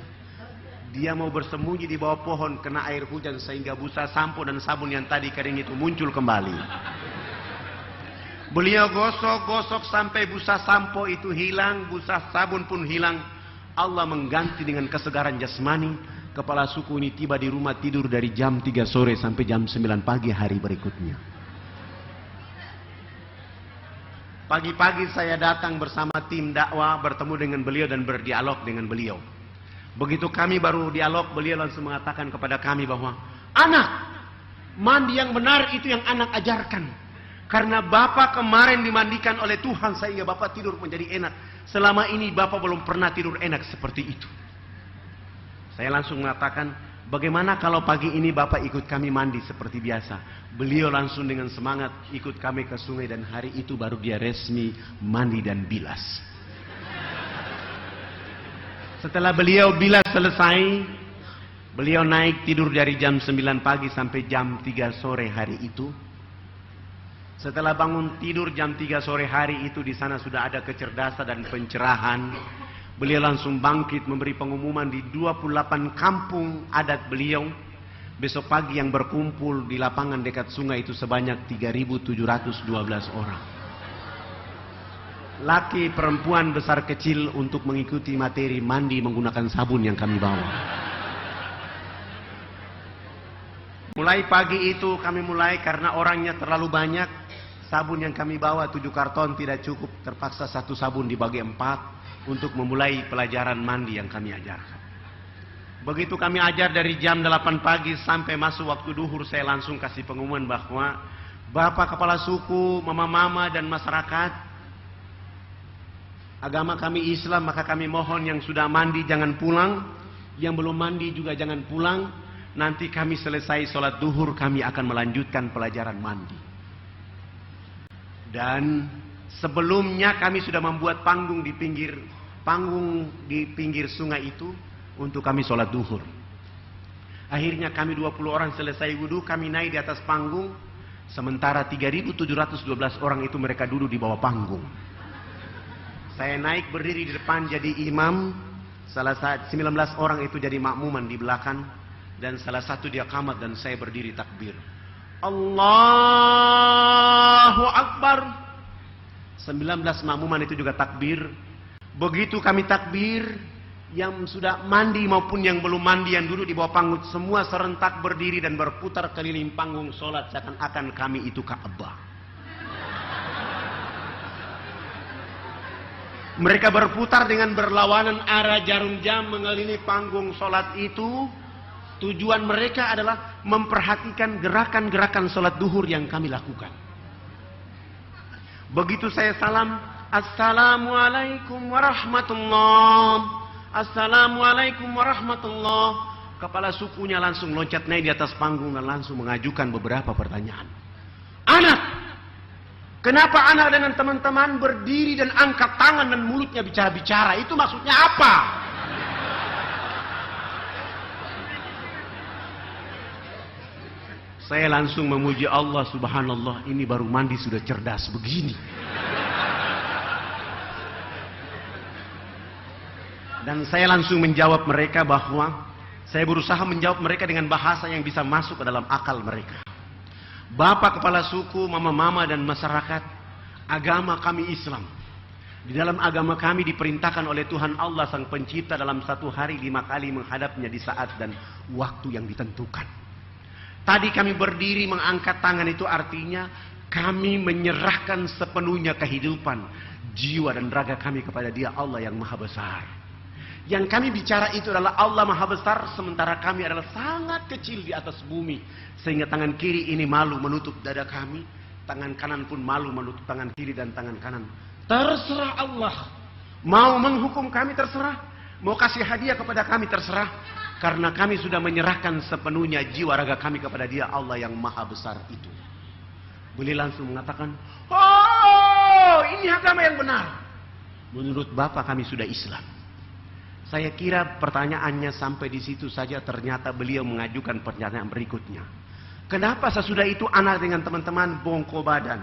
Dia mau bersembunyi di bawah pohon, kena air hujan sehingga busa sampo dan sabun yang tadi kering itu muncul kembali. Beliau gosok-gosok sampai busa sampo itu hilang, busa sabun pun hilang. Allah mengganti dengan kesegaran jasmani. Kepala suku ini tiba di rumah tidur dari jam 3 sore sampai jam 9 pagi hari berikutnya. Pagi-pagi saya datang bersama tim dakwah, bertemu dengan beliau dan berdialog dengan beliau. Begitu kami baru dialog, beliau langsung mengatakan kepada kami bahwa, "Anak, mandi yang benar itu yang anak ajarkan. Karena Bapak kemarin dimandikan oleh Tuhan sehingga Bapak tidur menjadi enak. Selama ini Bapak belum pernah tidur enak seperti itu." Saya langsung mengatakan, "Bagaimana kalau pagi ini Bapak ikut kami mandi seperti biasa?" Beliau langsung dengan semangat ikut kami ke sungai dan hari itu baru dia resmi mandi dan bilas. Setelah beliau bilas selesai, beliau naik tidur dari jam 9 pagi sampai jam 3 sore hari itu. Setelah bangun tidur jam 3 sore hari itu, di sana sudah ada kecerdasan dan pencerahan. Beliau langsung bangkit memberi pengumuman di 28 kampung adat beliau. Besok pagi yang berkumpul di lapangan dekat sungai itu sebanyak 3.712 orang. Laki, perempuan, besar kecil untuk mengikuti materi mandi menggunakan sabun yang kami bawa. Mulai pagi itu kami mulai karena orangnya terlalu banyak. Sabun yang kami bawa 7 karton tidak cukup. Terpaksa 1 sabun dibagi 4 untuk memulai pelajaran mandi yang kami ajarkan. Begitu kami ajar dari jam 8 pagi sampai masuk waktu duhur, saya langsung kasih pengumuman bahwa Bapak kepala suku, mama-mama dan masyarakat, agama kami Islam, maka kami mohon yang sudah mandi jangan pulang, yang belum mandi juga jangan pulang. Nanti kami selesai sholat duhur, kami akan melanjutkan pelajaran mandi. Dan sebelumnya kami sudah membuat panggung di pinggir sungai itu untuk kami sholat duhur. Akhirnya kami 20 orang selesai wudhu, kami naik di atas panggung. Sementara 3.712 orang itu mereka duduk di bawah panggung. Saya naik berdiri di depan jadi imam. 19 orang itu jadi makmuman di belakang. Dan salah satu dia qamat dan saya berdiri takbir. Allahu Akbar. 19 makmuman itu juga takbir. Begitu kami takbir, yang sudah mandi maupun yang belum mandi yang duduk di bawah panggung semua serentak berdiri dan berputar keliling panggung sholat seakan-akan kami itu Ka'bah. Mereka berputar dengan berlawanan arah jarum jam mengelilingi panggung sholat itu. Tujuan mereka adalah memperhatikan gerakan-gerakan sholat duhur yang kami lakukan. Begitu saya salam, Assalamualaikum warahmatullah. Assalamualaikum warahmatullah. Kepala sukunya langsung loncat naik di atas panggung dan langsung mengajukan beberapa pertanyaan. Anak, kenapa anak dengan teman-teman berdiri dan angkat tangan dan mulutnya bicara-bicara? Itu maksudnya apa? Saya langsung memuji Allah, subhanallah, ini baru mandi sudah cerdas begini. Dan saya langsung menjawab mereka bahwa saya berusaha menjawab mereka dengan bahasa yang bisa masuk ke dalam akal mereka. Bapak kepala suku, mama-mama dan masyarakat, agama kami Islam. Di dalam agama kami diperintahkan oleh Tuhan Allah Sang Pencipta dalam satu hari 5 kali menghadapnya di saat dan waktu yang ditentukan. Tadi kami berdiri mengangkat tangan, itu artinya kami menyerahkan sepenuhnya kehidupan, jiwa dan raga kami kepada Dia Allah yang Maha Besar. Yang kami bicara itu adalah Allah Maha Besar, sementara kami adalah sangat kecil di atas bumi. Sehingga tangan kiri ini malu menutup dada kami, tangan kanan pun malu menutup tangan kiri dan tangan kanan. Terserah Allah. Mau menghukum kami terserah, mau kasih hadiah kepada kami terserah. Karena kami sudah menyerahkan sepenuhnya jiwa raga kami kepada Dia Allah yang Maha Besar itu. Beliau langsung mengatakan, oh ini agama yang benar. Menurut Bapak kami sudah Islam. Saya kira pertanyaannya sampai di situ saja, ternyata beliau mengajukan pertanyaan berikutnya. Kenapa sesudah itu anak dengan teman-teman bongkok badan?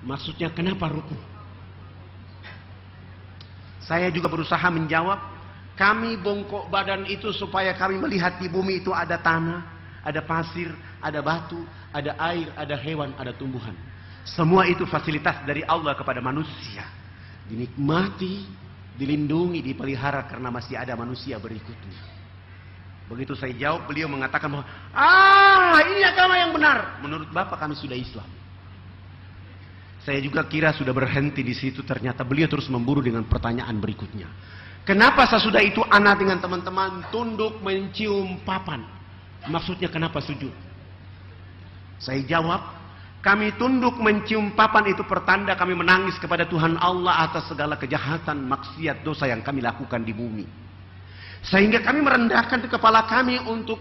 Maksudnya kenapa ruku? Saya juga berusaha menjawab, kami bongkok badan itu supaya kami melihat di bumi itu ada tanah, ada pasir, ada batu, ada air, ada hewan, ada tumbuhan. Semua itu fasilitas dari Allah kepada manusia. Dinikmati, dilindungi, dipelihara karena masih ada manusia berikutnya. Begitu saya jawab, beliau mengatakan bahwa ini agama yang benar. Menurut Bapak kami sudah Islam. Saya juga kira sudah berhenti di situ, ternyata beliau terus memburu dengan pertanyaan berikutnya. Kenapa sesudah itu anak dengan teman-teman tunduk mencium papan? Maksudnya kenapa sujud? Saya jawab, kami tunduk mencium papan itu pertanda kami menangis kepada Tuhan Allah atas segala kejahatan, maksiat, dosa yang kami lakukan di bumi. Sehingga kami merendahkan kepala kami untuk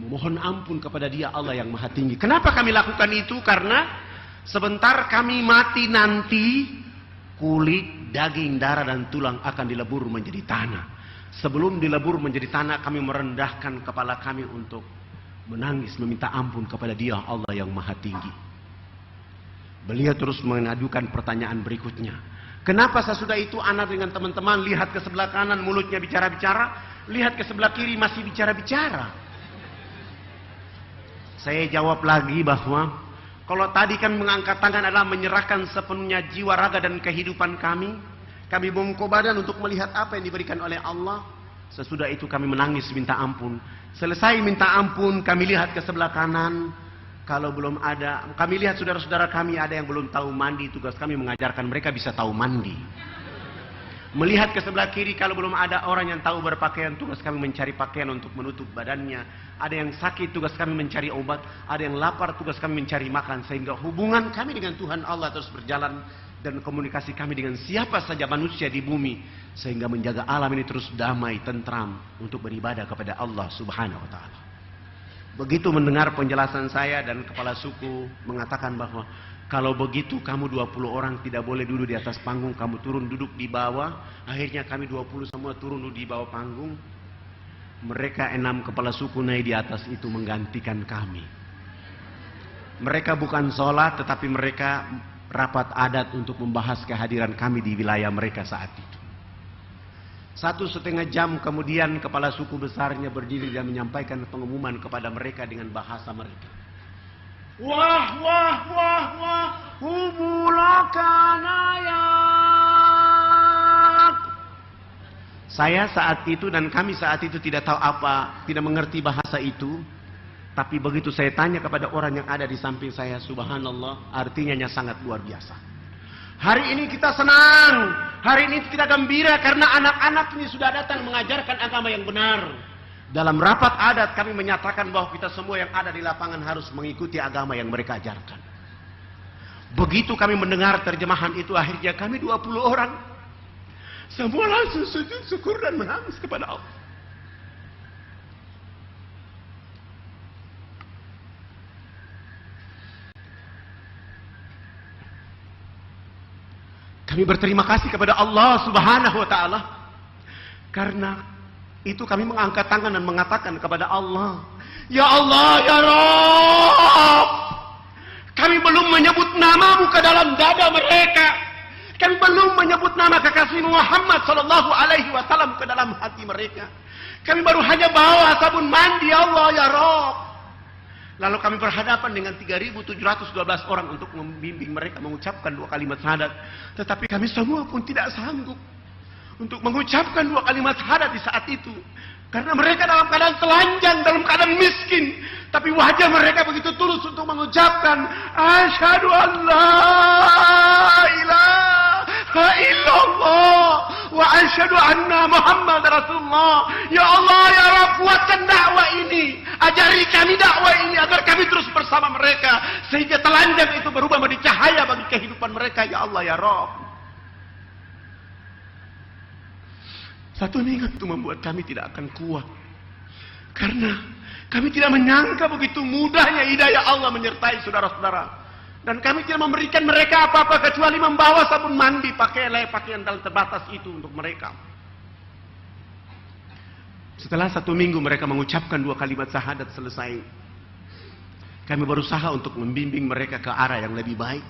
memohon ampun kepada Dia Allah yang Maha Tinggi. Kenapa kami lakukan itu? Karena sebentar kami mati nanti, kulit, daging, darah dan tulang akan dilebur menjadi tanah. Sebelum dilebur menjadi tanah, kami merendahkan kepala kami untuk menangis, meminta ampun kepada Dia Allah yang Maha Tinggi. Beliau terus mengajukan pertanyaan berikutnya. Kenapa sesudah itu anak dengan teman-teman lihat ke sebelah kanan mulutnya bicara-bicara, lihat ke sebelah kiri masih bicara-bicara? Saya jawab lagi bahwa kalau tadi kami mengangkat tangan adalah menyerahkan sepenuhnya jiwa, raga dan kehidupan kami. Kami bongkok badan untuk melihat apa yang diberikan oleh Allah. Sesudah itu kami menangis minta ampun. Selesai minta ampun, kami lihat ke sebelah kanan. Kalau belum ada, kami lihat saudara-saudara kami ada yang belum tahu mandi, tugas kami mengajarkan mereka bisa tahu mandi. Melihat ke sebelah kiri, kalau belum ada orang yang tahu berpakaian, tugas kami mencari pakaian untuk menutup badannya. Ada yang sakit, tugas kami mencari obat. Ada yang lapar, tugas kami mencari makan. Sehingga hubungan kami dengan Tuhan Allah terus berjalan. Dan komunikasi kami dengan siapa saja manusia di bumi. Sehingga menjaga alam ini terus damai, tentram. Untuk beribadah kepada Allah subhanahu wa ta'ala. Begitu mendengar penjelasan saya dan kepala suku mengatakan bahwa kalau begitu kamu 20 orang tidak boleh duduk di atas panggung, kamu turun duduk di bawah. Akhirnya kami 20 semua turun duduk di bawah panggung. Mereka 6 kepala suku naik di atas itu menggantikan kami. Mereka bukan sholat, tetapi mereka rapat adat untuk membahas kehadiran kami di wilayah mereka saat itu. 1,5 jam kemudian kepala suku besarnya berdiri dan menyampaikan pengumuman kepada mereka dengan bahasa mereka. Wah, wah, wah, wah, hubulakanayat. Saya saat itu dan kami saat itu tidak tahu apa, tidak mengerti bahasa itu. Tapi begitu saya tanya kepada orang yang ada di samping saya, subhanallah, artinya sangat luar biasa. Hari ini kita senang, hari ini kita gembira karena anak-anak ini sudah datang mengajarkan agama yang benar. Dalam rapat adat kami menyatakan bahwa kita semua yang ada di lapangan harus mengikuti agama yang mereka ajarkan. Begitu kami mendengar terjemahan itu, akhirnya kami 20 orang semua langsung sujud syukur dan menangis kepada Allah. Kami berterima kasih kepada Allah Subhanahu wa Ta'ala, karena itu kami mengangkat tangan dan mengatakan kepada Allah, Ya Allah, Ya Rabb, kami belum menyebut namamu ke dalam dada mereka, kami belum menyebut nama kekasih Muhammad Sallallahu Alaihi Wasallam ke dalam hati mereka, kami baru hanya bawa sabun mandi, Ya Allah, Ya Rabb. Lalu kami berhadapan dengan 3.712 orang untuk membimbing mereka mengucapkan 2 kalimat syahadat. Tetapi kami semua pun tidak sanggup untuk mengucapkan 2 kalimat syahadat di saat itu. Karena mereka dalam keadaan telanjang, dalam keadaan miskin. Tapi wajah mereka begitu tulus untuk mengucapkan, Asyhadu an la ilaha illallah wa asyhadu anna Muhammad Rasulullah. Ya Allah, Ya Rabb, kuatkan dakwah ini. Ajari kami dakwah ini agar kami terus bersama mereka. Sehingga telanjang itu berubah menjadi cahaya bagi kehidupan mereka. Ya Allah, Ya Rabb. Satu minggu itu membuat kami tidak akan kuat. Karena kami tidak menyangka begitu mudahnya hidayah Allah menyertai saudara-saudara. Dan kami tidak memberikan mereka apa-apa kecuali membawa sabun mandi, pakaian dalam terbatas itu untuk mereka. Setelah 1 minggu mereka mengucapkan 2 kalimat syahadat selesai, kami berusaha untuk membimbing mereka ke arah yang lebih baik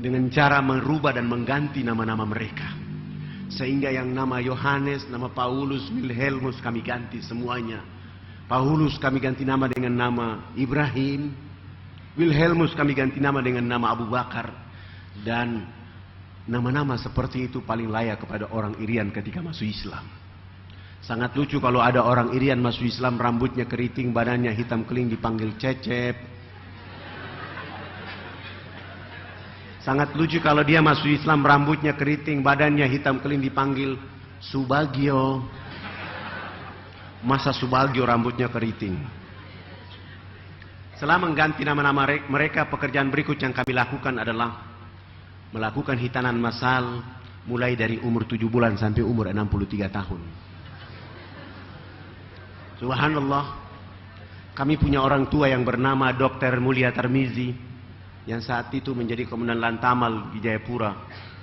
dengan cara merubah dan mengganti nama-nama mereka. Sehingga yang nama Yohanes, nama Paulus, Wilhelmus kami ganti semuanya. Paulus kami ganti nama dengan nama Ibrahim, Wilhelmus kami ganti nama dengan nama Abu Bakar. Dan nama-nama seperti itu paling layak kepada orang Irian ketika masuk Islam. Sangat lucu kalau ada orang Irian masuk Islam, rambutnya keriting, badannya hitam keling, dipanggil Cecep. Sangat lucu kalau dia masuk Islam, rambutnya keriting, badannya hitam keling, dipanggil Subagio. Masa Subagio rambutnya keriting? Setelah mengganti nama-nama mereka, pekerjaan berikut yang kami lakukan adalah melakukan hitanan massal mulai dari umur 7 bulan sampai umur 63 tahun. Subhanallah, kami punya orang tua yang bernama Dr. Mulia Tarmizi, yang saat itu menjadi Komandan Lantamal di Jayapura.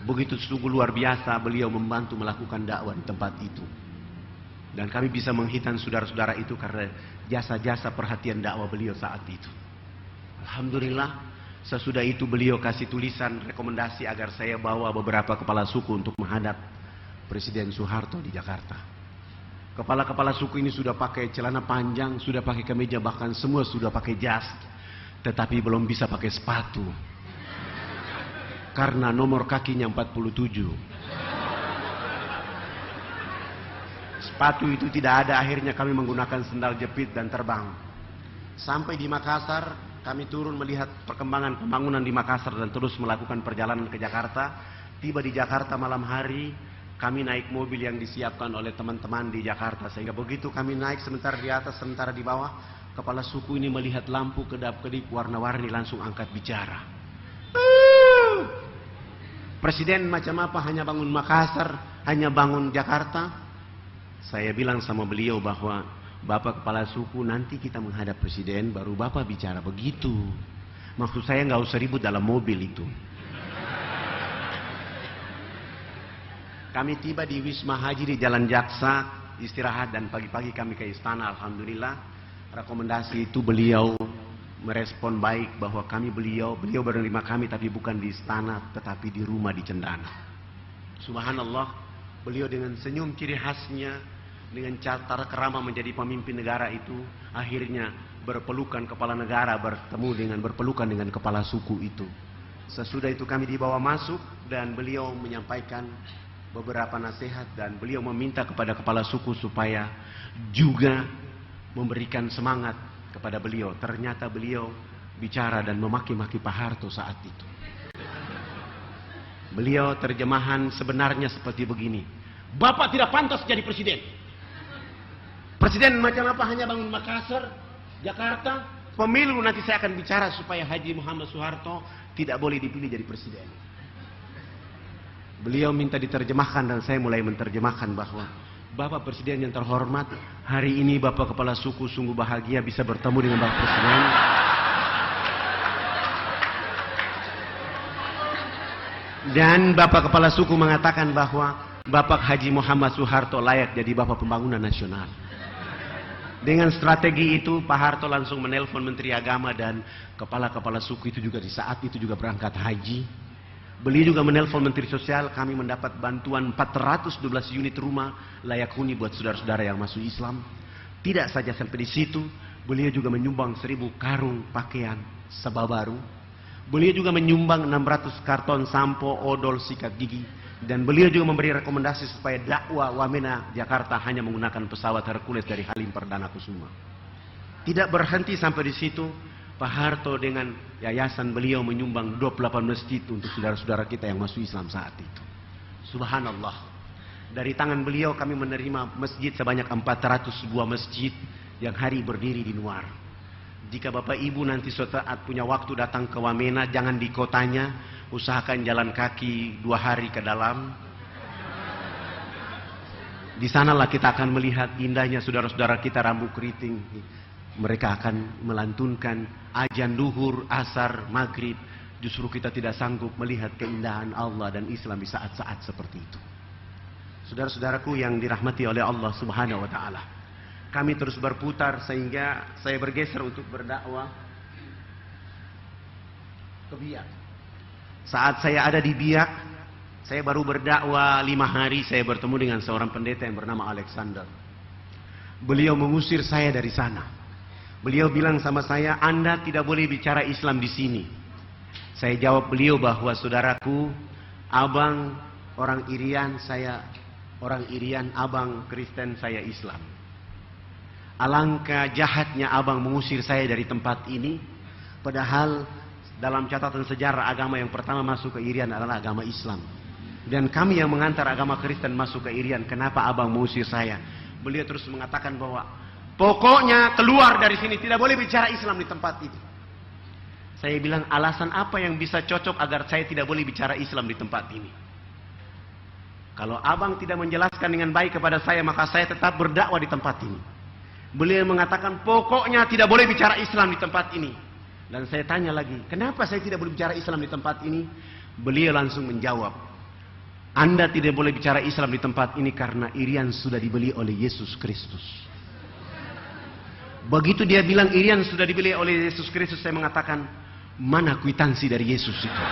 Begitu sungguh luar biasa beliau membantu melakukan dakwah di tempat itu. Dan kami bisa menghitan saudara-saudara itu karena jasa-jasa perhatian dakwah beliau saat itu. Alhamdulillah, sesudah itu beliau kasih tulisan rekomendasi agar saya bawa beberapa kepala suku untuk menghadap Presiden Soeharto di Jakarta. Kepala-kepala suku ini sudah pakai celana panjang, sudah pakai kemeja, bahkan semua sudah pakai jas. Tetapi belum bisa pakai sepatu. Karena nomor kakinya 47. Sepatu itu tidak ada, akhirnya kami menggunakan sendal jepit dan terbang. Sampai di Makassar, kami turun melihat perkembangan pembangunan di Makassar dan terus melakukan perjalanan ke Jakarta. Tiba di Jakarta malam hari, kami naik mobil yang disiapkan oleh teman-teman di Jakarta. Sehingga begitu kami naik sementara di atas, sementara di bawah, kepala suku ini melihat lampu kedap-kedip warna-warni langsung angkat bicara. Presiden macam apa hanya bangun Makassar, hanya bangun Jakarta? Saya bilang sama beliau bahwa Bapak kepala suku, nanti kita menghadap Presiden baru Bapak bicara begitu. Maksud saya nggak usah ribut dalam mobil itu. Kami tiba di Wisma Haji di Jalan Jaksa, istirahat dan pagi-pagi kami ke istana. Alhamdulillah, rekomendasi itu beliau merespon baik bahwa beliau menerima kami tapi bukan di istana tetapi di rumah di Cendana. Subhanallah, beliau dengan senyum ciri khasnya, dengan cara kerama menjadi pemimpin negara itu, akhirnya berpelukan kepala negara berpelukan dengan kepala suku itu. Sesudah itu kami dibawa masuk dan beliau menyampaikan beberapa nasihat dan beliau meminta kepada kepala suku supaya juga memberikan semangat kepada beliau. Ternyata beliau bicara dan memaki-maki Pak Harto saat itu. Beliau terjemahan sebenarnya seperti begini. Bapak tidak pantas jadi presiden. Presiden macam apa hanya bangun Makassar, Jakarta. Pemilu nanti saya akan bicara supaya Haji Muhammad Soeharto tidak boleh dipilih jadi presiden. Beliau minta diterjemahkan dan saya mulai menerjemahkan bahwa Bapak Presiden yang terhormat, hari ini Bapak Kepala Suku sungguh bahagia bisa bertemu dengan Bapak Presiden. Dan Bapak Kepala Suku mengatakan bahwa Bapak Haji Muhammad Soeharto layak jadi Bapak Pembangunan Nasional. Dengan strategi itu, Pak Harto langsung menelpon Menteri Agama dan kepala-kepala suku itu juga di saat itu juga berangkat haji. Beliau juga menelpon Menteri Sosial, kami mendapat bantuan 412 unit rumah layak huni buat saudara-saudara yang masuk Islam. Tidak saja sampai di situ, beliau juga menyumbang 1000 karung pakaian sababaru. Beliau juga menyumbang 600 karton sampo, odol, sikat gigi. Dan beliau juga memberi rekomendasi supaya dakwah Wamena Jakarta hanya menggunakan pesawat Hercules dari Halim Perdana Kusuma. Tidak berhenti sampai di situ, Pak Harto dengan yayasan beliau menyumbang 28 masjid untuk saudara-saudara kita yang masuk Islam saat itu. Subhanallah. Dari tangan beliau kami menerima masjid sebanyak 400 buah masjid yang hari berdiri di luar. Jika Bapak Ibu nanti suatu saat punya waktu datang ke Wamena, jangan di kotanya, usahakan jalan kaki 2 hari ke dalam. Di sanalah kita akan melihat indahnya saudara-saudara kita rambut keriting. Mereka akan melantunkan azan duhur, asar, maghrib. Justru kita tidak sanggup melihat keindahan Allah dan Islam di saat-saat seperti itu. Saudara-saudaraku yang dirahmati oleh Allah Subhanahu wa Ta'ala, kami terus berputar sehingga saya bergeser untuk berdakwah ke Biak. Saat saya ada di Biak, saya baru berdakwah 5 hari, saya bertemu dengan seorang pendeta yang bernama Alexander. Beliau mengusir saya dari sana. Beliau bilang sama saya, Anda tidak boleh bicara Islam di sini. Saya jawab beliau bahwa saudaraku, abang orang Irian, saya orang Irian, abang Kristen, saya Islam. Alangkah jahatnya abang mengusir saya dari tempat ini. Padahal dalam catatan sejarah agama yang pertama masuk ke Irian adalah agama Islam. Dan kami yang mengantar agama Kristen masuk ke Irian. Kenapa abang mengusir saya? Beliau terus mengatakan bahwa pokoknya keluar dari sini, tidak boleh bicara Islam di tempat itu. Saya bilang, alasan apa yang bisa cocok agar saya tidak boleh bicara Islam di tempat ini? Kalau abang tidak menjelaskan dengan baik kepada saya, maka saya tetap berdakwah di tempat ini. Beliau mengatakan pokoknya tidak boleh bicara Islam di tempat ini. Dan saya tanya lagi, kenapa saya tidak boleh bicara Islam di tempat ini? Beliau langsung menjawab, Anda tidak boleh bicara Islam di tempat ini karena Irian sudah dibeli oleh Yesus Kristus. Begitu dia bilang Irian sudah dibeli oleh Yesus Kristus, saya mengatakan, mana kwitansi dari Yesus itu?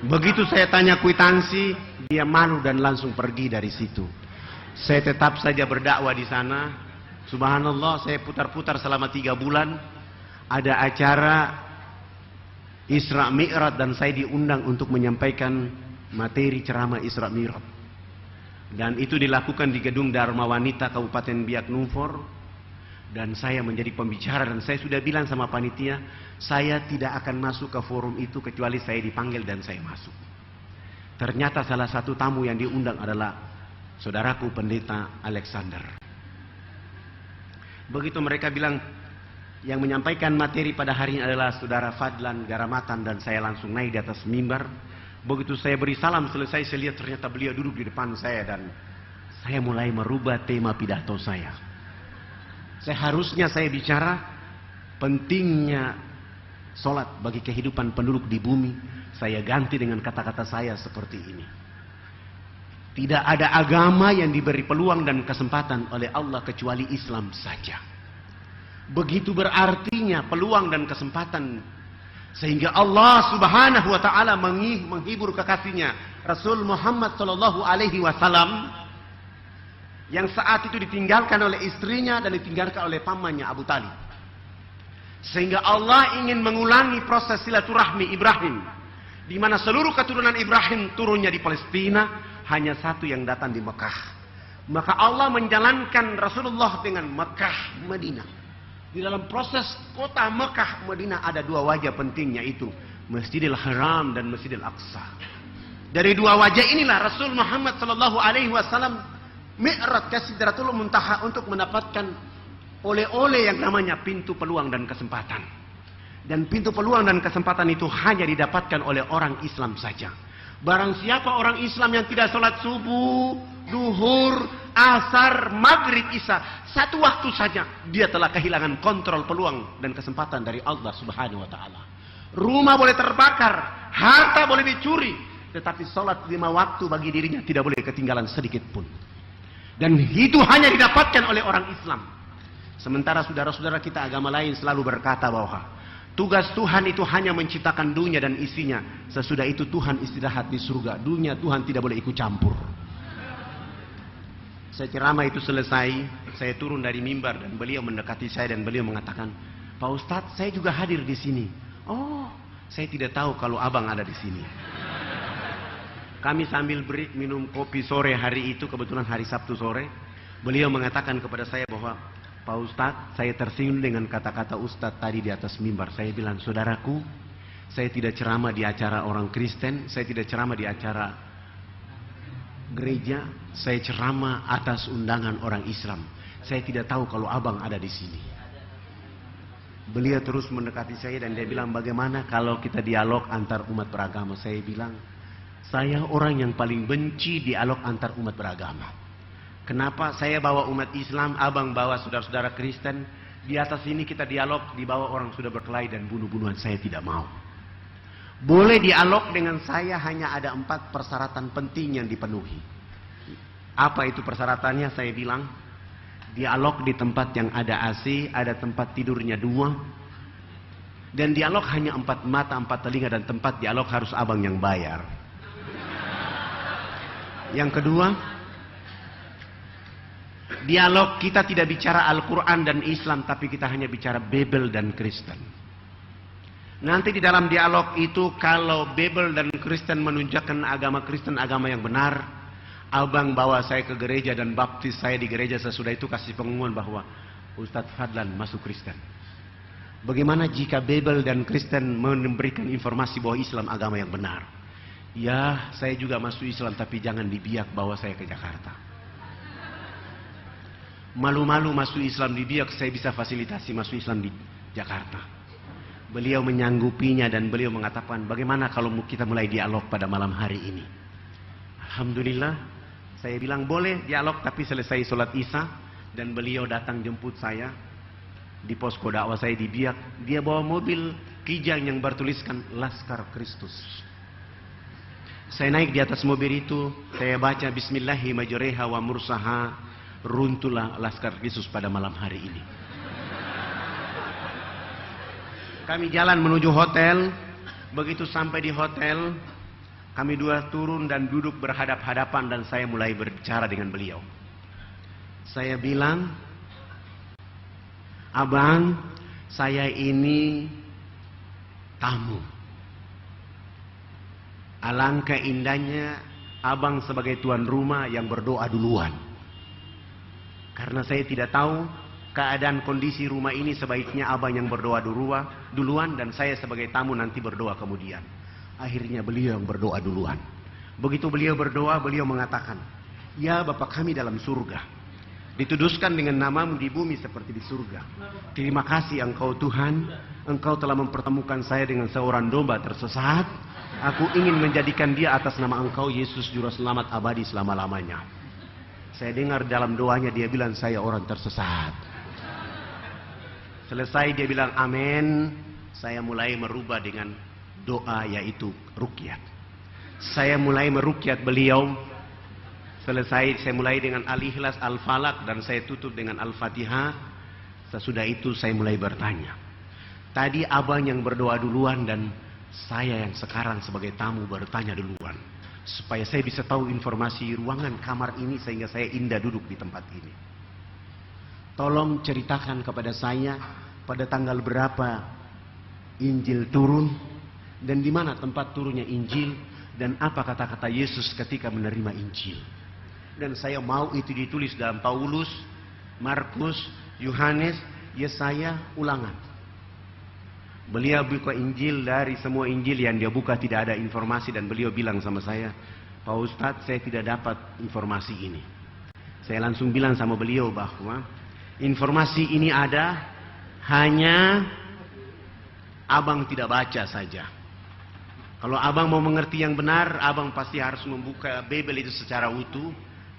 Begitu saya tanya kwitansi, dia malu dan langsung pergi dari situ. Saya tetap saja berdakwah di sana. Subhanallah, saya putar-putar selama 3 bulan. Ada acara Isra Mi'raj dan saya diundang untuk menyampaikan materi ceramah Isra Mi'raj. Dan itu dilakukan di gedung Dharma Wanita Kabupaten Biak Numfor. Dan saya menjadi pembicara dan saya sudah bilang sama panitia, saya tidak akan masuk ke forum itu kecuali saya dipanggil dan saya masuk. Ternyata salah satu tamu yang diundang adalah saudaraku pendeta Alexander. Begitu mereka bilang yang menyampaikan materi pada hari ini adalah saudara Fadlan Garamatan dan saya langsung naik di atas mimbar. Begitu saya beri salam selesai, saya lihat ternyata beliau duduk di depan saya dan saya mulai merubah tema pidato saya. Seharusnya saya bicara pentingnya sholat bagi kehidupan penduduk di bumi. Saya ganti dengan kata-kata saya seperti ini. Tidak ada agama yang diberi peluang dan kesempatan oleh Allah kecuali Islam saja. Begitu berartinya peluang dan kesempatan. Sehingga Allah Subhanahu wa Ta'ala menghibur kekasihnya Rasul Muhammad Sallallahu Alaihi Wasallam yang saat itu ditinggalkan oleh istrinya dan ditinggalkan oleh pamannya Abu Talib. Sehingga Allah ingin mengulangi proses silaturahmi Ibrahim, di mana seluruh keturunan Ibrahim turunnya di Palestina, hanya satu yang datang di Mekah. Maka Allah menjalankan Rasulullah dengan Mekah, Madinah. Di dalam proses kota Mekah, Madinah ada 2 wajah pentingnya, itu Masjidil Haram dan Masjidil Aqsa. Dari 2 wajah inilah Rasul Muhammad Sallallahu Alaihi Wasallam Mi'raj ke Sidratul Muntaha untuk mendapatkan oleh-oleh yang namanya pintu peluang dan kesempatan. Dan pintu peluang dan kesempatan itu hanya didapatkan oleh orang Islam saja. Barang siapa orang Islam yang tidak sholat subuh, duhur, asar, maghrib, isya, satu waktu saja, dia telah kehilangan kontrol peluang dan kesempatan dari Allah Subhanahu wa Ta'ala. Rumah boleh terbakar, harta boleh dicuri, tetapi sholat 5 waktu bagi dirinya tidak boleh ketinggalan sedikit pun. Dan itu hanya didapatkan oleh orang Islam. Sementara saudara-saudara kita agama lain selalu berkata bahwa tugas Tuhan itu hanya menciptakan dunia dan isinya. Sesudah itu Tuhan istirahat di surga. Dunia Tuhan tidak boleh ikut campur. Saya ceramah itu selesai, saya turun dari mimbar dan beliau mendekati saya dan beliau mengatakan, "Pak Ustadz, saya juga hadir di sini." "Oh, saya tidak tahu kalau abang ada di sini." Kami sambil break minum kopi sore hari itu, kebetulan hari Sabtu sore. Beliau mengatakan kepada saya bahwa, "Pak Ustadz, saya tersinggung dengan kata-kata Ustadz tadi di atas mimbar." Saya bilang, "Saudaraku, saya tidak ceramah di acara orang Kristen, saya tidak ceramah di acara gereja, saya ceramah atas undangan orang Islam. Saya tidak tahu kalau abang ada di sini." Beliau terus mendekati saya dan dia bilang, "Bagaimana kalau kita dialog antar umat beragama?" Saya bilang, "Saya orang yang paling benci dialog antar umat beragama. Kenapa saya bawa umat Islam, abang bawa saudara-saudara Kristen, di atas ini kita dialog, di bawah orang sudah berkelahi dan bunuh-bunuhan, saya tidak mau. Boleh dialog dengan saya, hanya ada 4 persyaratan penting yang dipenuhi." Apa itu persyaratannya? Saya bilang, dialog di tempat yang ada AC, ada tempat tidurnya 2, dan dialog hanya 4 mata, 4 telinga, dan tempat dialog harus abang yang bayar. Yang kedua, dialog kita tidak bicara Al-Quran dan Islam, tapi kita hanya bicara Bible dan Kristen. Nanti di dalam dialog itu, kalau Bible dan Kristen menunjukkan agama Kristen agama yang benar, abang bawa saya ke gereja dan baptis saya di gereja. Sesudah itu kasih pengumuman bahwa Ustadz Fadlan masuk Kristen. Bagaimana jika Bible dan Kristen memberikan informasi bahwa Islam agama yang benar? Ya, saya juga masuk Islam, tapi jangan di Biak, bawa saya ke Jakarta. Malu-malu masuk Islam di Biak, saya bisa fasilitasi masuk Islam di Jakarta. Beliau menyanggupinya dan beliau mengatakan, "Bagaimana kalau kita mulai dialog pada malam hari ini?" Alhamdulillah, saya bilang boleh dialog, tapi selesai sholat Isya, dan beliau datang jemput saya di posko dakwah saya di Biak. Dia bawa mobil kijang yang bertuliskan Laskar Kristus. Saya naik di atas mobil itu, saya baca Bismillahi majreha wa mursaha, runtuhlah Laskar Kristus pada malam hari ini. Kami jalan menuju hotel. Begitu sampai di hotel, kami dua turun dan duduk berhadap-hadapan dan saya mulai berbicara dengan beliau. Saya bilang, "Abang, saya ini tamu. Alangkah indahnya abang sebagai tuan rumah yang berdoa duluan. Karena saya tidak tahu keadaan kondisi rumah ini, sebaiknya abang yang berdoa duluan dan saya sebagai tamu nanti berdoa kemudian." Akhirnya beliau yang berdoa duluan. Begitu beliau berdoa, beliau mengatakan, "Ya Bapa kami dalam surga, dituduskan dengan namamu di bumi seperti di surga. Terima kasih Engkau Tuhan, Engkau telah mempertemukan saya dengan seorang domba tersesat. Aku ingin menjadikan dia atas nama Engkau, Yesus Juru Selamat abadi selama-lamanya." Saya dengar dalam doanya dia bilang, "Saya orang tersesat." Selesai dia bilang, "Amin." Saya mulai merubah dengan doa, yaitu rukyat. Saya mulai merukyat beliau. Selesai saya mulai dengan Al-Ikhlas, Al-Falaq, dan saya tutup dengan Al-Fatihah. Sesudah itu saya mulai bertanya. Tadi abang yang berdoa duluan dan saya yang sekarang sebagai tamu bertanya duluan. Supaya saya bisa tahu informasi ruangan kamar ini sehingga saya indah duduk di tempat ini. Tolong ceritakan kepada saya pada tanggal berapa Injil turun dan di mana tempat turunnya Injil dan apa kata-kata Yesus ketika menerima Injil. Dan saya mau itu ditulis dalam Paulus, Markus, Yohanes, Yesaya, Ulangan. Beliau buka Injil, dari semua Injil yang dia buka tidak ada informasi dan beliau bilang sama saya, "Pak Ustadz, saya tidak dapat informasi ini." Saya langsung bilang sama beliau bahwa Informasi ini ada, hanya abang tidak baca saja. Kalau abang mau mengerti yang benar, abang pasti harus membuka Bible itu secara utuh.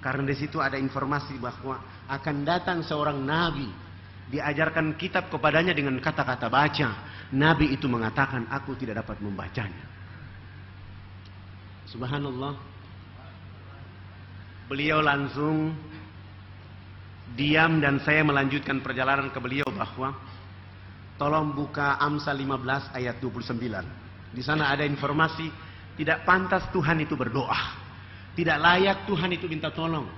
Karena di situ ada informasi bahwa akan datang seorang nabi. Diajarkan kitab kepadanya dengan kata-kata baca. Nabi itu mengatakan, aku tidak dapat membacanya. Subhanallah. Beliau langsung diam dan saya melanjutkan perjalanan ke beliau bahwa tolong buka Amsal 15 ayat 29. Di sana ada informasi tidak pantas Tuhan itu berdoa. Tidak layak Tuhan itu minta tolong.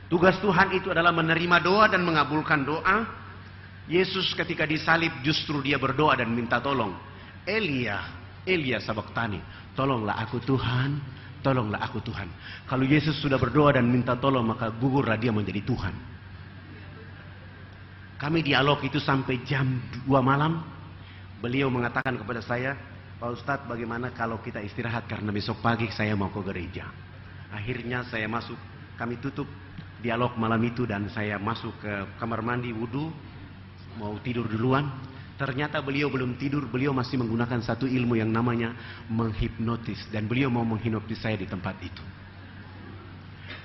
Tugas Tuhan itu adalah menerima doa dan mengabulkan doa. Yesus ketika disalib justru dia berdoa dan minta tolong. Elia sabaktani. Tolonglah aku Tuhan. Tolonglah aku Tuhan. Kalau Yesus sudah berdoa dan minta tolong, maka gugurlah dia menjadi Tuhan. Kami dialog itu sampai jam 2 malam. Beliau mengatakan kepada saya, Pak Ustadz, bagaimana kalau kita istirahat karena besok pagi saya mau ke gereja. Akhirnya saya masuk, kami tutup dialog malam itu dan saya masuk ke kamar mandi wudu, mau tidur duluan. Ternyata beliau belum tidur, beliau masih menggunakan satu ilmu yang namanya menghipnotis. Dan beliau mau menghipnotis saya di tempat itu.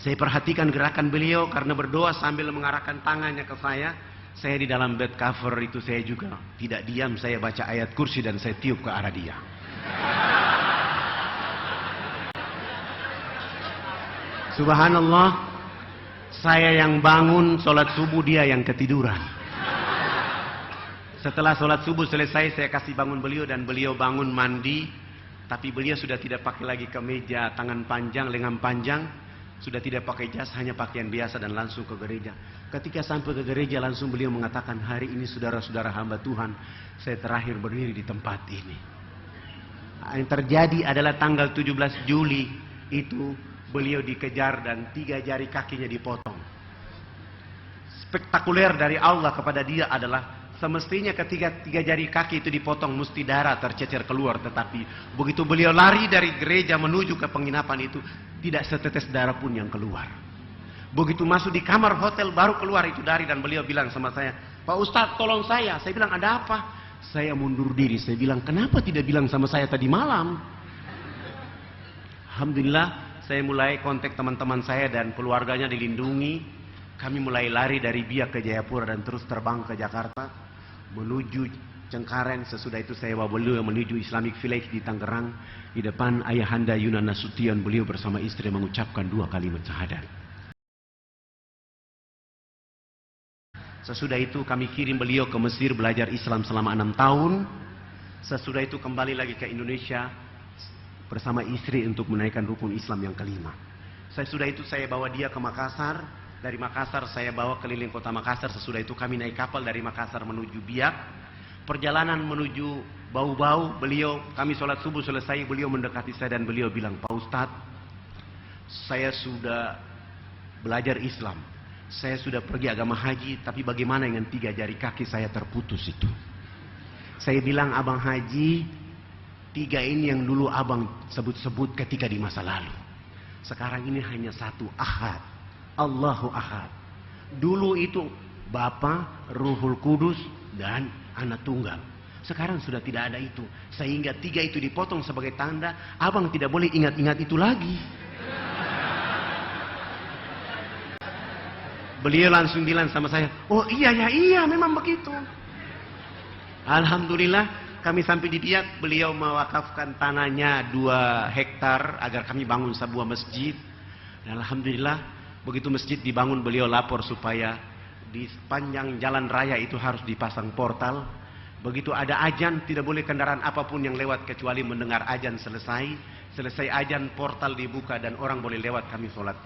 Saya perhatikan gerakan beliau karena berdoa sambil mengarahkan tangannya ke saya. Saya di dalam bed cover itu saya juga tidak diam, saya baca ayat kursi dan saya tiup ke arah dia. Subhanallah. Saya yang bangun sholat subuh, dia yang ketiduran. Setelah sholat subuh selesai, saya kasih bangun beliau dan beliau bangun mandi. Tapi beliau sudah tidak pakai lagi kemeja tangan panjang, lengan panjang. Sudah tidak pakai jas, hanya pakaian biasa dan langsung ke gereja. Ketika sampai ke gereja langsung beliau mengatakan, hari ini saudara-saudara hamba Tuhan, saya terakhir berdiri di tempat ini. Yang terjadi adalah tanggal 17 Juli itu beliau dikejar dan 3 jari kakinya dipotong. Spektakuler dari Allah kepada dia adalah semestinya ketika 3 jari kaki itu dipotong mesti darah tercecer keluar. Tetapi begitu beliau lari dari gereja menuju ke penginapan itu, tidak setetes darah pun yang keluar. Begitu masuk di kamar hotel baru keluar itu dari dan beliau bilang sama saya, Pak Ustadz tolong saya. Saya bilang ada apa? Saya mundur diri. Saya bilang kenapa tidak bilang sama saya tadi malam? Alhamdulillah. Saya mulai kontak teman-teman saya dan keluarganya dilindungi. Kami mulai lari dari Biak ke Jayapura dan terus terbang ke Jakarta menuju Cengkareng. Sesudah itu saya bawa beliau menuju Islamic Village di Tangerang. Di depan Ayahanda Yunan Nasution, beliau bersama istri mengucapkan 2 kalimat syahadat. Sesudah itu kami kirim beliau ke Mesir belajar Islam selama 6 tahun. Sesudah itu kembali lagi ke Indonesia bersama istri untuk menaikkan rukun Islam yang kelima. Sesudah itu saya bawa dia ke Makassar. Dari Makassar saya bawa keliling kota Makassar. Sesudah itu kami naik kapal dari Makassar menuju Biak. Perjalanan menuju Bau-Bau, kami sholat subuh selesai, beliau mendekati saya dan beliau bilang, Pak Ustadz, saya sudah belajar Islam. Saya sudah pergi agama haji, tapi bagaimana dengan 3 jari kaki saya terputus itu? Saya bilang, Abang Haji, 3 ini yang dulu abang sebut-sebut ketika di masa lalu. Sekarang ini hanya 1, Ahad. Allahu Ahad. Dulu itu Bapa, Ruhul Kudus, dan Anak Tunggal. Sekarang sudah tidak ada itu. Sehingga 3 itu dipotong sebagai tanda, abang tidak boleh ingat-ingat itu lagi. Beliau langsung bilang sama saya, oh iya memang begitu. Alhamdulillah. Kami sampai di Biak, beliau mewakafkan tanahnya 2 hektar agar kami bangun sebuah masjid. Dan alhamdulillah, begitu masjid dibangun, beliau lapor supaya di sepanjang jalan raya itu harus dipasang portal. Begitu ada azan, tidak boleh kendaraan apapun yang lewat kecuali mendengar azan selesai. Selesai azan, portal dibuka dan orang boleh lewat, kami sholat.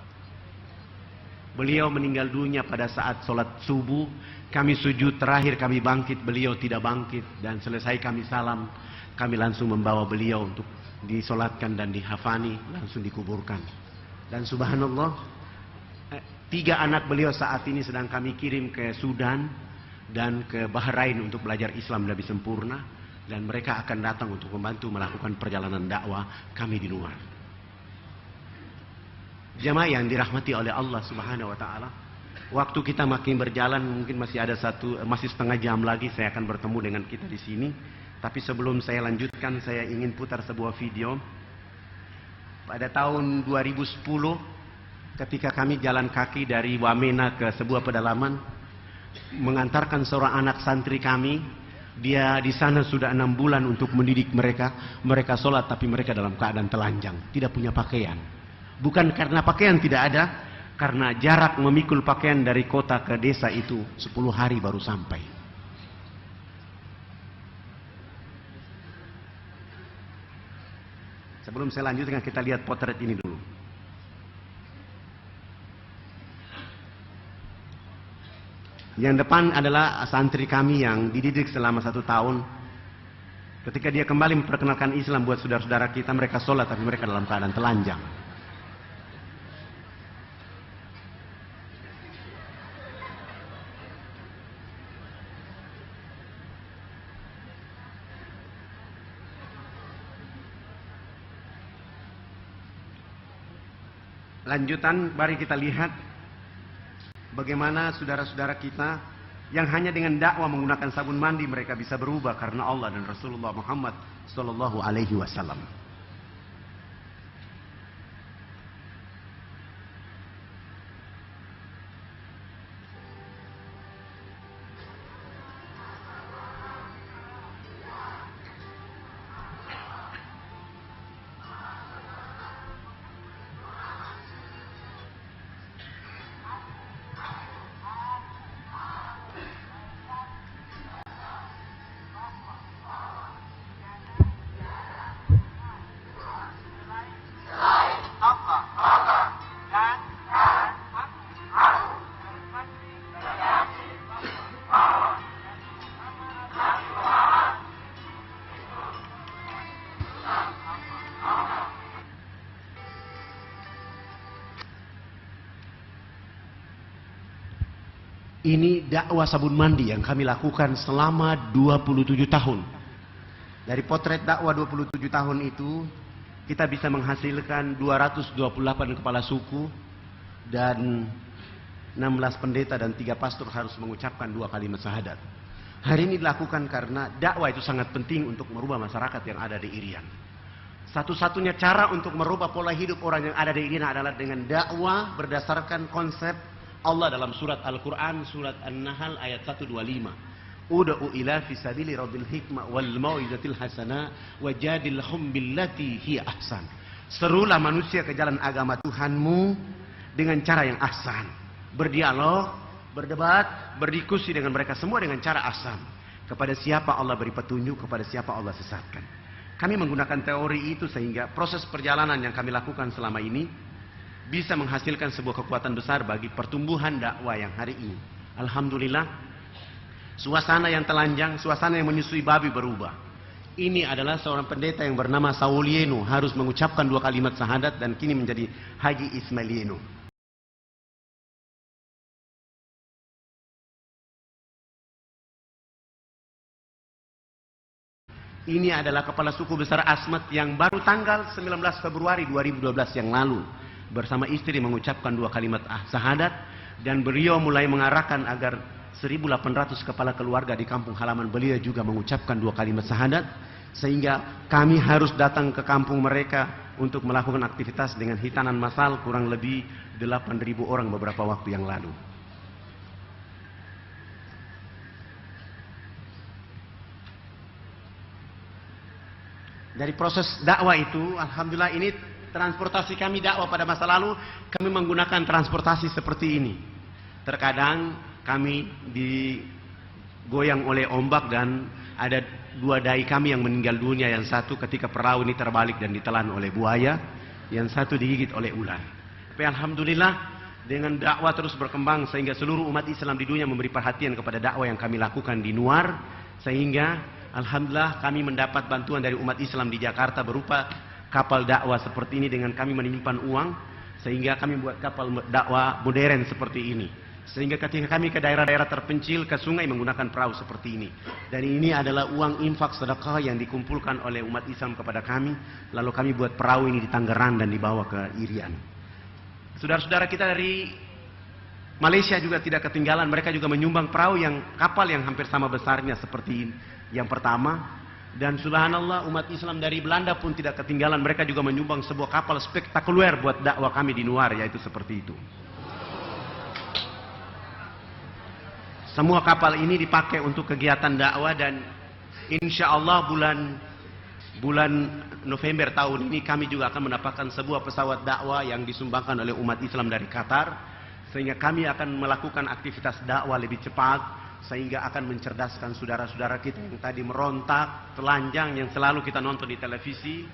Beliau meninggal dunia pada saat sholat subuh. Kami sujud terakhir, kami bangkit, beliau tidak bangkit. Dan selesai kami salam, kami langsung membawa beliau untuk disolatkan dan dihafani, langsung dikuburkan. Dan subhanallah, 3 anak beliau saat ini sedang kami kirim ke Sudan dan ke Bahrain untuk belajar Islam lebih sempurna. Dan mereka akan datang untuk membantu melakukan perjalanan dakwah kami di luar. Jamaah yang dirahmati oleh Allah Subhanahu wa Ta'ala, Waktu kita makin berjalan, mungkin masih setengah jam lagi saya akan bertemu dengan kita di sini. Tapi sebelum saya lanjutkan, saya ingin putar sebuah video. Pada tahun 2010, ketika kami jalan kaki dari Wamena ke sebuah pedalaman, mengantarkan seorang anak santri kami. Dia di sana sudah 6 bulan untuk mendidik mereka. Mereka sholat tapi mereka dalam keadaan telanjang, tidak punya pakaian. Bukan karena pakaian tidak ada, karena jarak memikul pakaian dari kota ke desa itu 10 hari baru sampai. Sebelum saya lanjutkan, kita lihat potret ini dulu. Yang depan adalah santri kami yang dididik selama 1 tahun. Ketika dia kembali memperkenalkan Islam buat saudara-saudara kita, mereka sholat tapi mereka dalam keadaan telanjang. Lanjutan, mari kita lihat bagaimana saudara-saudara kita yang hanya dengan dakwah menggunakan sabun mandi mereka bisa berubah karena Allah dan Rasulullah Muhammad sallallahu alaihi wasallam. Ini dakwah sabun mandi yang kami lakukan selama 27 tahun. Dari potret dakwah 27 tahun itu, kita bisa menghasilkan 228 kepala suku dan 16 pendeta dan 3 pastor harus mengucapkan 2 kalimat syahadat. Hari ini dilakukan karena dakwah itu sangat penting untuk merubah masyarakat yang ada di Irian. Satu-satunya cara untuk merubah pola hidup orang yang ada di Irian adalah dengan dakwah berdasarkan konsep Allah dalam surat Al-Quran, surat An-Nahl ayat 125. Ud'u ila fi sabili rabbil hikmah wal mau'izatil hasanah wajadilhum billati hiya ahsan. Serulah manusia ke jalan agama Tuhanmu dengan cara yang ahsan. Berdialog, berdebat, berdiskusi dengan mereka semua dengan cara ahsan. Kepada siapa Allah beri petunjuk, kepada siapa Allah sesatkan. Kami menggunakan teori itu sehingga proses perjalanan yang kami lakukan selama ini bisa menghasilkan sebuah kekuatan besar bagi pertumbuhan dakwah yang hari ini. Alhamdulillah, suasana yang telanjang, suasana yang menyusui babi berubah. Ini adalah seorang pendeta yang bernama Saul Yeno, harus mengucapkan 2 kalimat syahadat dan kini menjadi Haji Ismail Yeno. Ini adalah kepala suku besar Asmat yang baru tanggal 19 Februari 2012 yang lalu bersama istri mengucapkan 2 kalimat syahadat, dan beliau mulai mengarahkan agar 1.800 kepala keluarga di kampung halaman beliau juga mengucapkan 2 kalimat syahadat, sehingga kami harus datang ke kampung mereka untuk melakukan aktivitas dengan hitanan massal kurang lebih 8.000 orang beberapa waktu yang lalu. Dari proses dakwah itu, alhamdulillah, ini transportasi kami dakwah pada masa lalu, kami menggunakan transportasi seperti ini. Terkadang kami digoyang oleh ombak dan ada 2 dai kami yang meninggal dunia. Yang satu ketika perahu ini terbalik dan ditelan oleh buaya, yang satu digigit oleh ular. Tapi alhamdulillah dengan dakwah terus berkembang sehingga seluruh umat Islam di dunia memberi perhatian kepada dakwah yang kami lakukan di Nuar, sehingga alhamdulillah kami mendapat bantuan dari umat Islam di Jakarta berupa kapal dakwah seperti ini dengan kami menyimpan uang, sehingga kami buat kapal dakwah modern seperti ini. Sehingga ketika kami ke daerah-daerah terpencil, ke sungai menggunakan perahu seperti ini. Dan ini adalah uang infak sedekah yang dikumpulkan oleh umat Islam kepada kami. Lalu kami buat perahu ini di Tangerang dan dibawa ke Irian. Saudara-saudara kita dari Malaysia juga tidak ketinggalan, mereka juga menyumbang kapal yang hampir sama besarnya seperti yang pertama. Dan subhanallah, umat Islam dari Belanda pun tidak ketinggalan, mereka juga menyumbang sebuah kapal spektakuler buat dakwah kami di Nuar, yaitu seperti itu. Semua kapal ini dipakai untuk kegiatan dakwah, dan insya Allah bulan November tahun ini kami juga akan mendapatkan sebuah pesawat dakwah yang disumbangkan oleh umat Islam dari Qatar, sehingga kami akan melakukan aktivitas dakwah lebih cepat, sehingga akan mencerdaskan saudara-saudara kita yang tadi merontak, telanjang, yang selalu kita nonton di televisi.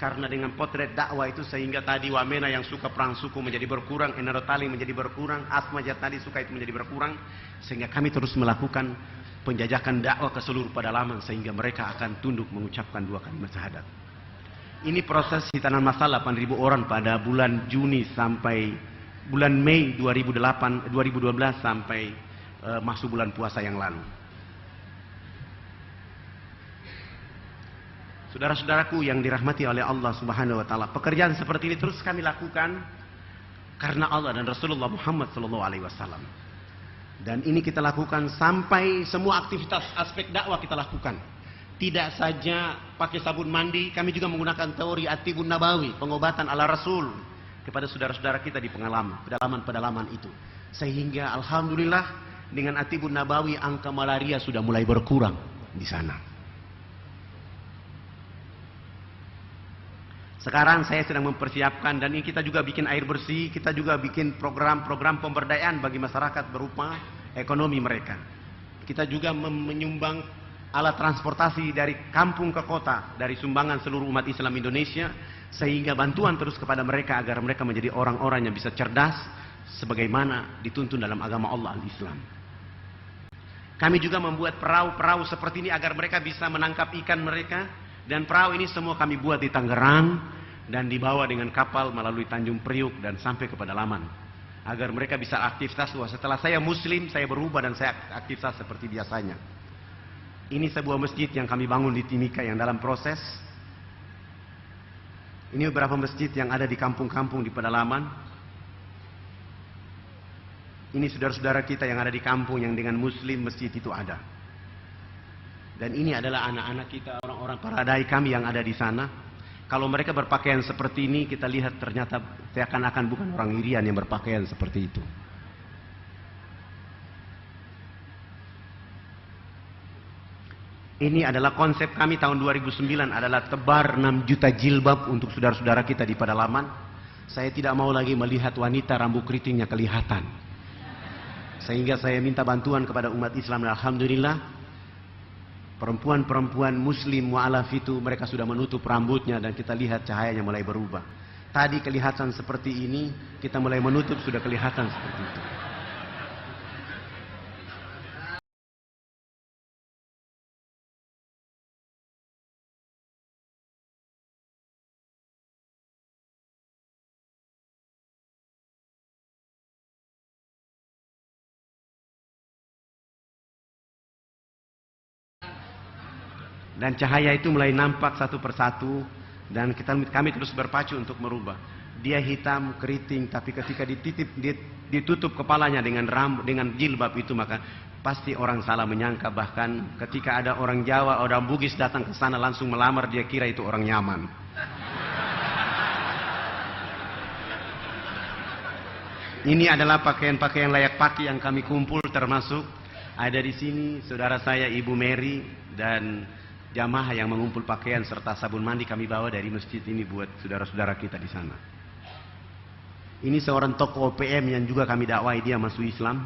Karena dengan potret dakwah itu sehingga tadi wamena yang suka perang suku menjadi berkurang, enerotali menjadi berkurang, asma tadi suka itu menjadi berkurang, sehingga kami terus melakukan penjajakan dakwah ke seluruh pedalaman sehingga mereka akan tunduk mengucapkan 2 kalimat syahadat. Ini proses hitanan masalah 8.000 orang pada bulan Juni sampai bulan Mei 2012 sampai masuk bulan puasa yang lalu. Saudara-saudaraku yang dirahmati oleh Allah Subhanahu wa taala, pekerjaan seperti ini terus kami lakukan karena Allah dan Rasulullah Muhammad sallallahu alaihi wasallam. Dan ini kita lakukan sampai semua aktivitas aspek dakwah kita lakukan. Tidak saja pakai sabun mandi, kami juga menggunakan teori At-Tibbun Nabawi, pengobatan ala Rasul kepada saudara-saudara kita di pedalaman-pedalaman itu. Sehingga alhamdulillah dengan At-Tibbun Nabawi angka malaria sudah mulai berkurang di sana. Sekarang saya sedang mempersiapkan, dan ini kita juga bikin air bersih, kita juga bikin program-program pemberdayaan bagi masyarakat berupa ekonomi mereka. Kita juga menyumbang alat transportasi dari kampung ke kota, dari sumbangan seluruh umat Islam Indonesia, sehingga bantuan terus kepada mereka agar mereka menjadi orang-orang yang bisa cerdas, sebagaimana dituntun dalam agama Allah al-Islam. Kami juga membuat perahu-perahu seperti ini agar mereka bisa menangkap ikan mereka. Dan perahu ini semua kami buat di Tangerang dan dibawa dengan kapal melalui Tanjung Priuk dan sampai ke pedalaman agar mereka bisa aktivitas. Setelah saya muslim, saya berubah dan saya aktivitas seperti biasanya. Ini sebuah masjid yang kami bangun di Timika yang dalam proses. Ini beberapa masjid yang ada di kampung-kampung di pedalaman. Ini saudara-saudara kita yang ada di kampung yang dengan muslim masjid itu ada. Dan ini adalah anak-anak kita, orang-orang para dai kami yang ada di sana. Kalau mereka berpakaian seperti ini, kita lihat ternyata seakan-akan bukan orang Irian yang berpakaian seperti itu. Ini adalah konsep kami tahun 2009 adalah tebar 6 juta jilbab untuk saudara-saudara kita di pedalaman. Saya tidak mau lagi melihat wanita rambut keritingnya kelihatan. Sehingga saya minta bantuan kepada umat Islam, dan alhamdulillah perempuan-perempuan muslim mu'alaf itu mereka sudah menutup rambutnya dan kita lihat cahayanya mulai berubah. Tadi kelihatan seperti ini, kita mulai menutup sudah kelihatan seperti itu. Dan cahaya itu mulai nampak satu persatu, dan kami terus berpacu untuk merubah. Dia hitam, keriting, tapi ketika ditutup kepalanya dengan jilbab itu, maka pasti orang salah menyangka. Bahkan ketika ada orang Jawa, orang Bugis datang ke sana langsung melamar, dia kira itu orang Yaman. Ini adalah pakaian-pakaian layak pakai yang kami kumpul, termasuk ada di sini saudara saya Ibu Mary dan jamaah yang mengumpul pakaian serta sabun mandi kami bawa dari masjid ini buat saudara-saudara kita di sana. Ini seorang tokoh OPM yang juga kami dakwai, dia masuk Islam.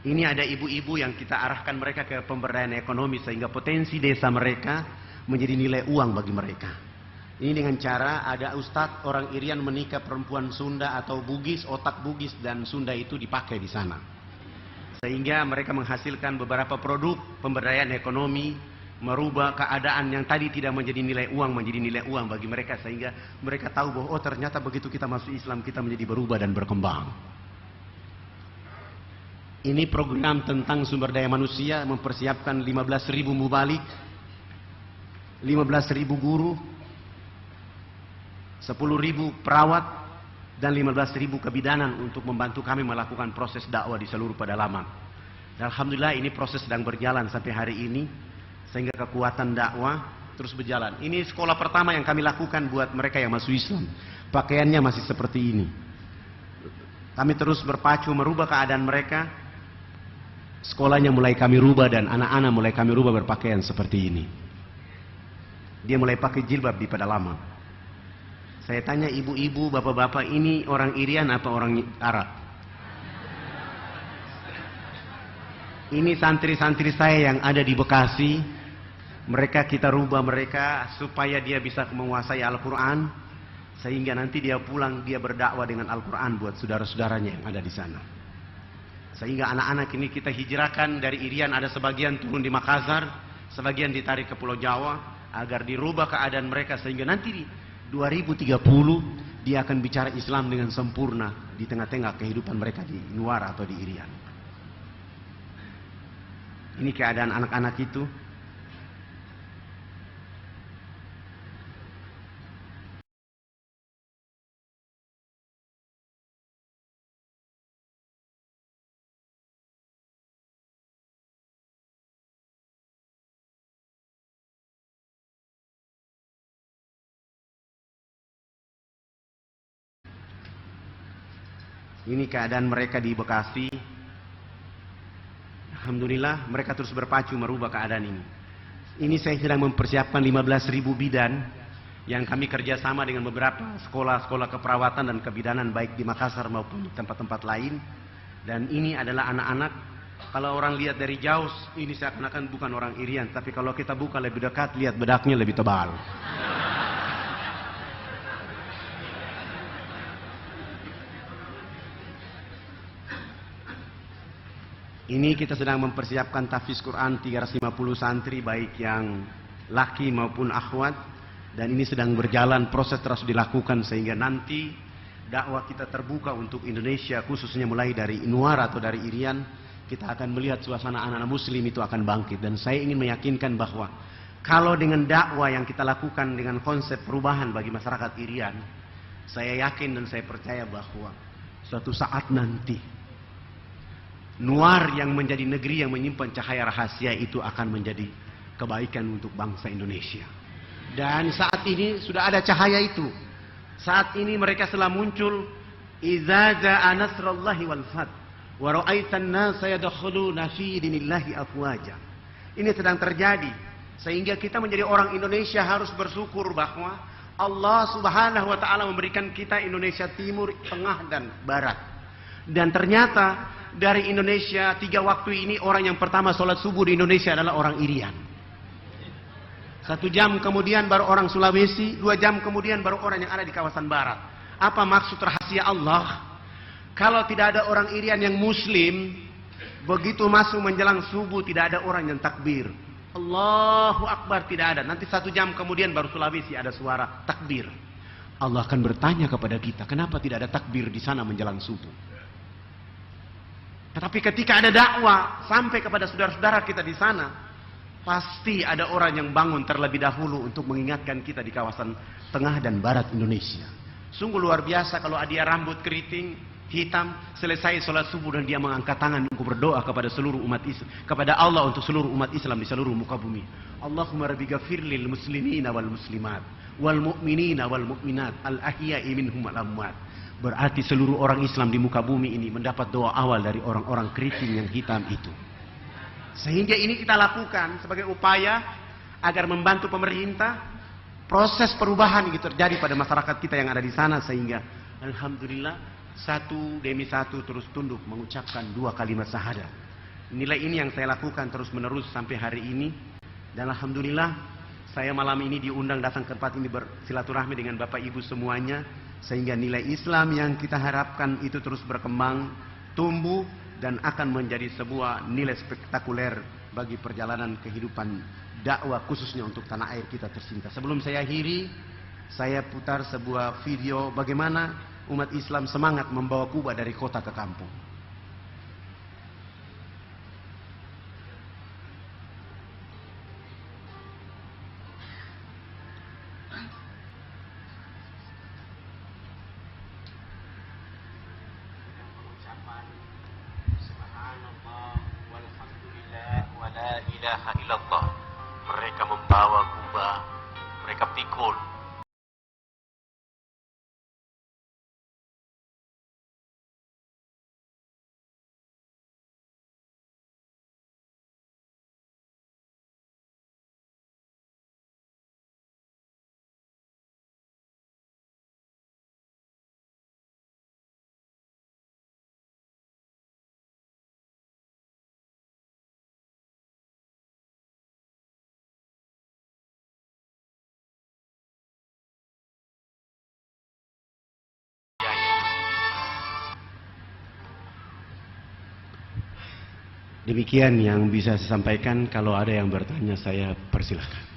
Ini ada ibu-ibu yang kita arahkan mereka ke pemberdayaan ekonomi sehingga potensi desa mereka menjadi nilai uang bagi mereka. Ini dengan cara ada ustadz orang Irian menikah perempuan Sunda atau Bugis, otak Bugis dan Sunda itu dipakai di sana. Sehingga mereka menghasilkan beberapa produk pemberdayaan ekonomi, merubah keadaan yang tadi tidak menjadi nilai uang menjadi nilai uang bagi mereka, sehingga mereka tahu bahwa oh ternyata begitu kita masuk Islam kita menjadi berubah dan berkembang. Ini program tentang sumber daya manusia, mempersiapkan 15.000 mubalik, 15.000 guru, 10.000 perawat, dan 15.000 kebidanan untuk membantu kami melakukan proses dakwah di seluruh pedalaman. Dan alhamdulillah ini proses sedang berjalan sampai hari ini, sehingga kekuatan dakwah terus berjalan. Ini sekolah pertama yang kami lakukan buat mereka yang masuk Islam. Pakaiannya masih seperti ini. Kami terus berpacu merubah keadaan mereka. Sekolahnya mulai kami rubah dan anak-anak mulai kami rubah berpakaian seperti ini. Dia mulai pakai jilbab di pedalaman. Saya tanya ibu-ibu, bapak-bapak, ini orang Irian apa orang Arab? Ini santri-santri saya yang ada di Bekasi. Mereka kita rubah mereka supaya dia bisa menguasai Al-Quran. Sehingga nanti dia pulang, dia berdakwah dengan Al-Quran buat saudara-saudaranya yang ada di sana. Sehingga anak-anak ini kita hijrahkan dari Irian, ada sebagian turun di Makassar, sebagian ditarik ke Pulau Jawa, agar dirubah keadaan mereka sehingga nanti di 2030 dia akan bicara Islam dengan sempurna di tengah-tengah kehidupan mereka di Nuara atau di Irian. Ini keadaan anak-anak itu. Ini keadaan mereka di Bekasi. Alhamdulillah mereka terus berpacu merubah keadaan ini. Ini saya sedang mempersiapkan 15.000 bidan yang kami kerjasama dengan beberapa sekolah-sekolah keperawatan dan kebidanan baik di Makassar maupun di tempat-tempat lain. Dan ini adalah anak-anak. Kalau orang lihat dari jauh ini seakan-akan bukan orang Irian, tapi kalau kita buka lebih dekat lihat bedaknya lebih tebal. Ini kita sedang mempersiapkan tahfiz Quran 350 santri baik yang laki maupun akhwat. Dan ini sedang berjalan, proses terus dilakukan sehingga nanti dakwah kita terbuka untuk Indonesia, khususnya mulai dari Nuara atau dari Irian. Kita akan melihat suasana anak-anak muslim itu akan bangkit. Dan saya ingin meyakinkan bahwa kalau dengan dakwah yang kita lakukan dengan konsep perubahan bagi masyarakat Irian, saya yakin dan saya percaya bahwa suatu saat nanti Nuar yang menjadi negeri yang menyimpan cahaya rahasia itu akan menjadi kebaikan untuk bangsa Indonesia. Dan saat ini sudah ada cahaya itu. Saat ini mereka telah muncul. Idza jaa nasrullahi wal fath wa ra'aitan nasa yadkhuluna fi dinillahi afwaja. Ini sedang terjadi. Sehingga kita menjadi orang Indonesia harus bersyukur bahwa Allah Subhanahu wa taala memberikan kita Indonesia Timur, Tengah dan Barat. Dan ternyata dari Indonesia 3 waktu ini orang yang pertama sholat subuh di Indonesia adalah orang Irian. 1 jam kemudian baru orang Sulawesi, 2 jam kemudian baru orang yang ada di kawasan barat. Apa maksud rahasia Allah? Kalau tidak ada orang Irian yang muslim, begitu masuk menjelang subuh tidak ada orang yang takbir. Allahu Akbar tidak ada. Nanti 1 jam kemudian baru Sulawesi ada suara takbir. Allah akan bertanya kepada kita, kenapa tidak ada takbir di sana menjelang subuh? Tetapi ketika ada dakwah sampai kepada saudara-saudara kita di sana, pasti ada orang yang bangun terlebih dahulu untuk mengingatkan kita di kawasan tengah dan barat Indonesia. Sungguh luar biasa kalau dia rambut keriting, hitam, selesai sholat subuh dan dia mengangkat tangan untuk berdoa kepada seluruh umat Islam, kepada Allah untuk seluruh umat Islam di seluruh muka bumi. Allahumma rabbi ghafir lil muslimina wal muslimat wal mu'minina wal mu'minat al ahya'i minhum wal amwat. Berarti seluruh orang Islam di muka bumi ini mendapat doa awal dari orang-orang keriting yang hitam itu. Sehingga ini kita lakukan sebagai upaya agar membantu pemerintah proses perubahan itu terjadi pada masyarakat kita yang ada di sana. Sehingga alhamdulillah satu demi satu terus tunduk mengucapkan 2 kalimat syahadat. Nilai ini yang saya lakukan terus menerus sampai hari ini. Dan alhamdulillah saya malam ini diundang datang ke tempat ini bersilaturahmi dengan Bapak Ibu semuanya. Sehingga nilai Islam yang kita harapkan itu terus berkembang, tumbuh, dan akan menjadi sebuah nilai spektakuler bagi perjalanan kehidupan dakwah khususnya untuk tanah air kita tercinta. Sebelum saya akhiri, saya putar sebuah video bagaimana umat Islam semangat membawa Kuba dari kota ke kampung. ilaha illallah. Mereka membawa kubah, mereka pikul. Demikian yang bisa saya sampaikan. Kalau ada yang bertanya, saya persilahkan.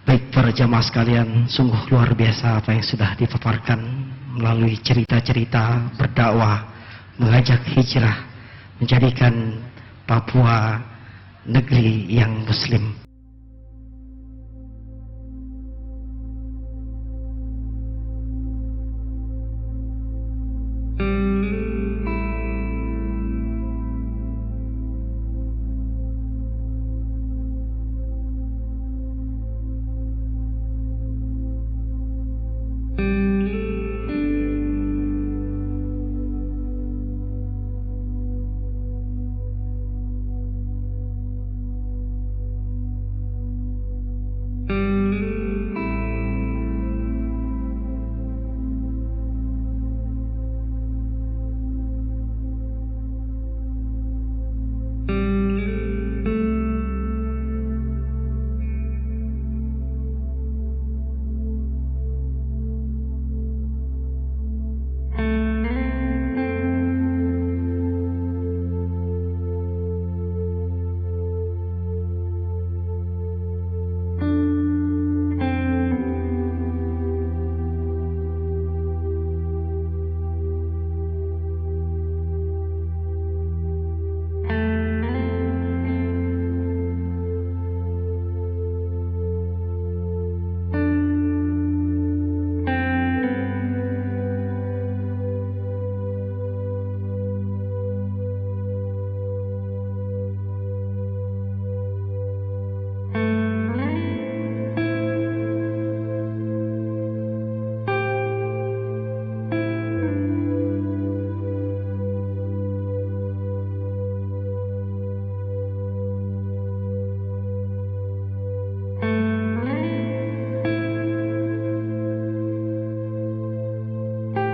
Baik para jamaah sekalian, sungguh luar biasa apa yang sudah dipaparkan melalui cerita-cerita berdakwah, mengajak hijrah, menjadikan Papua negeri yang muslim.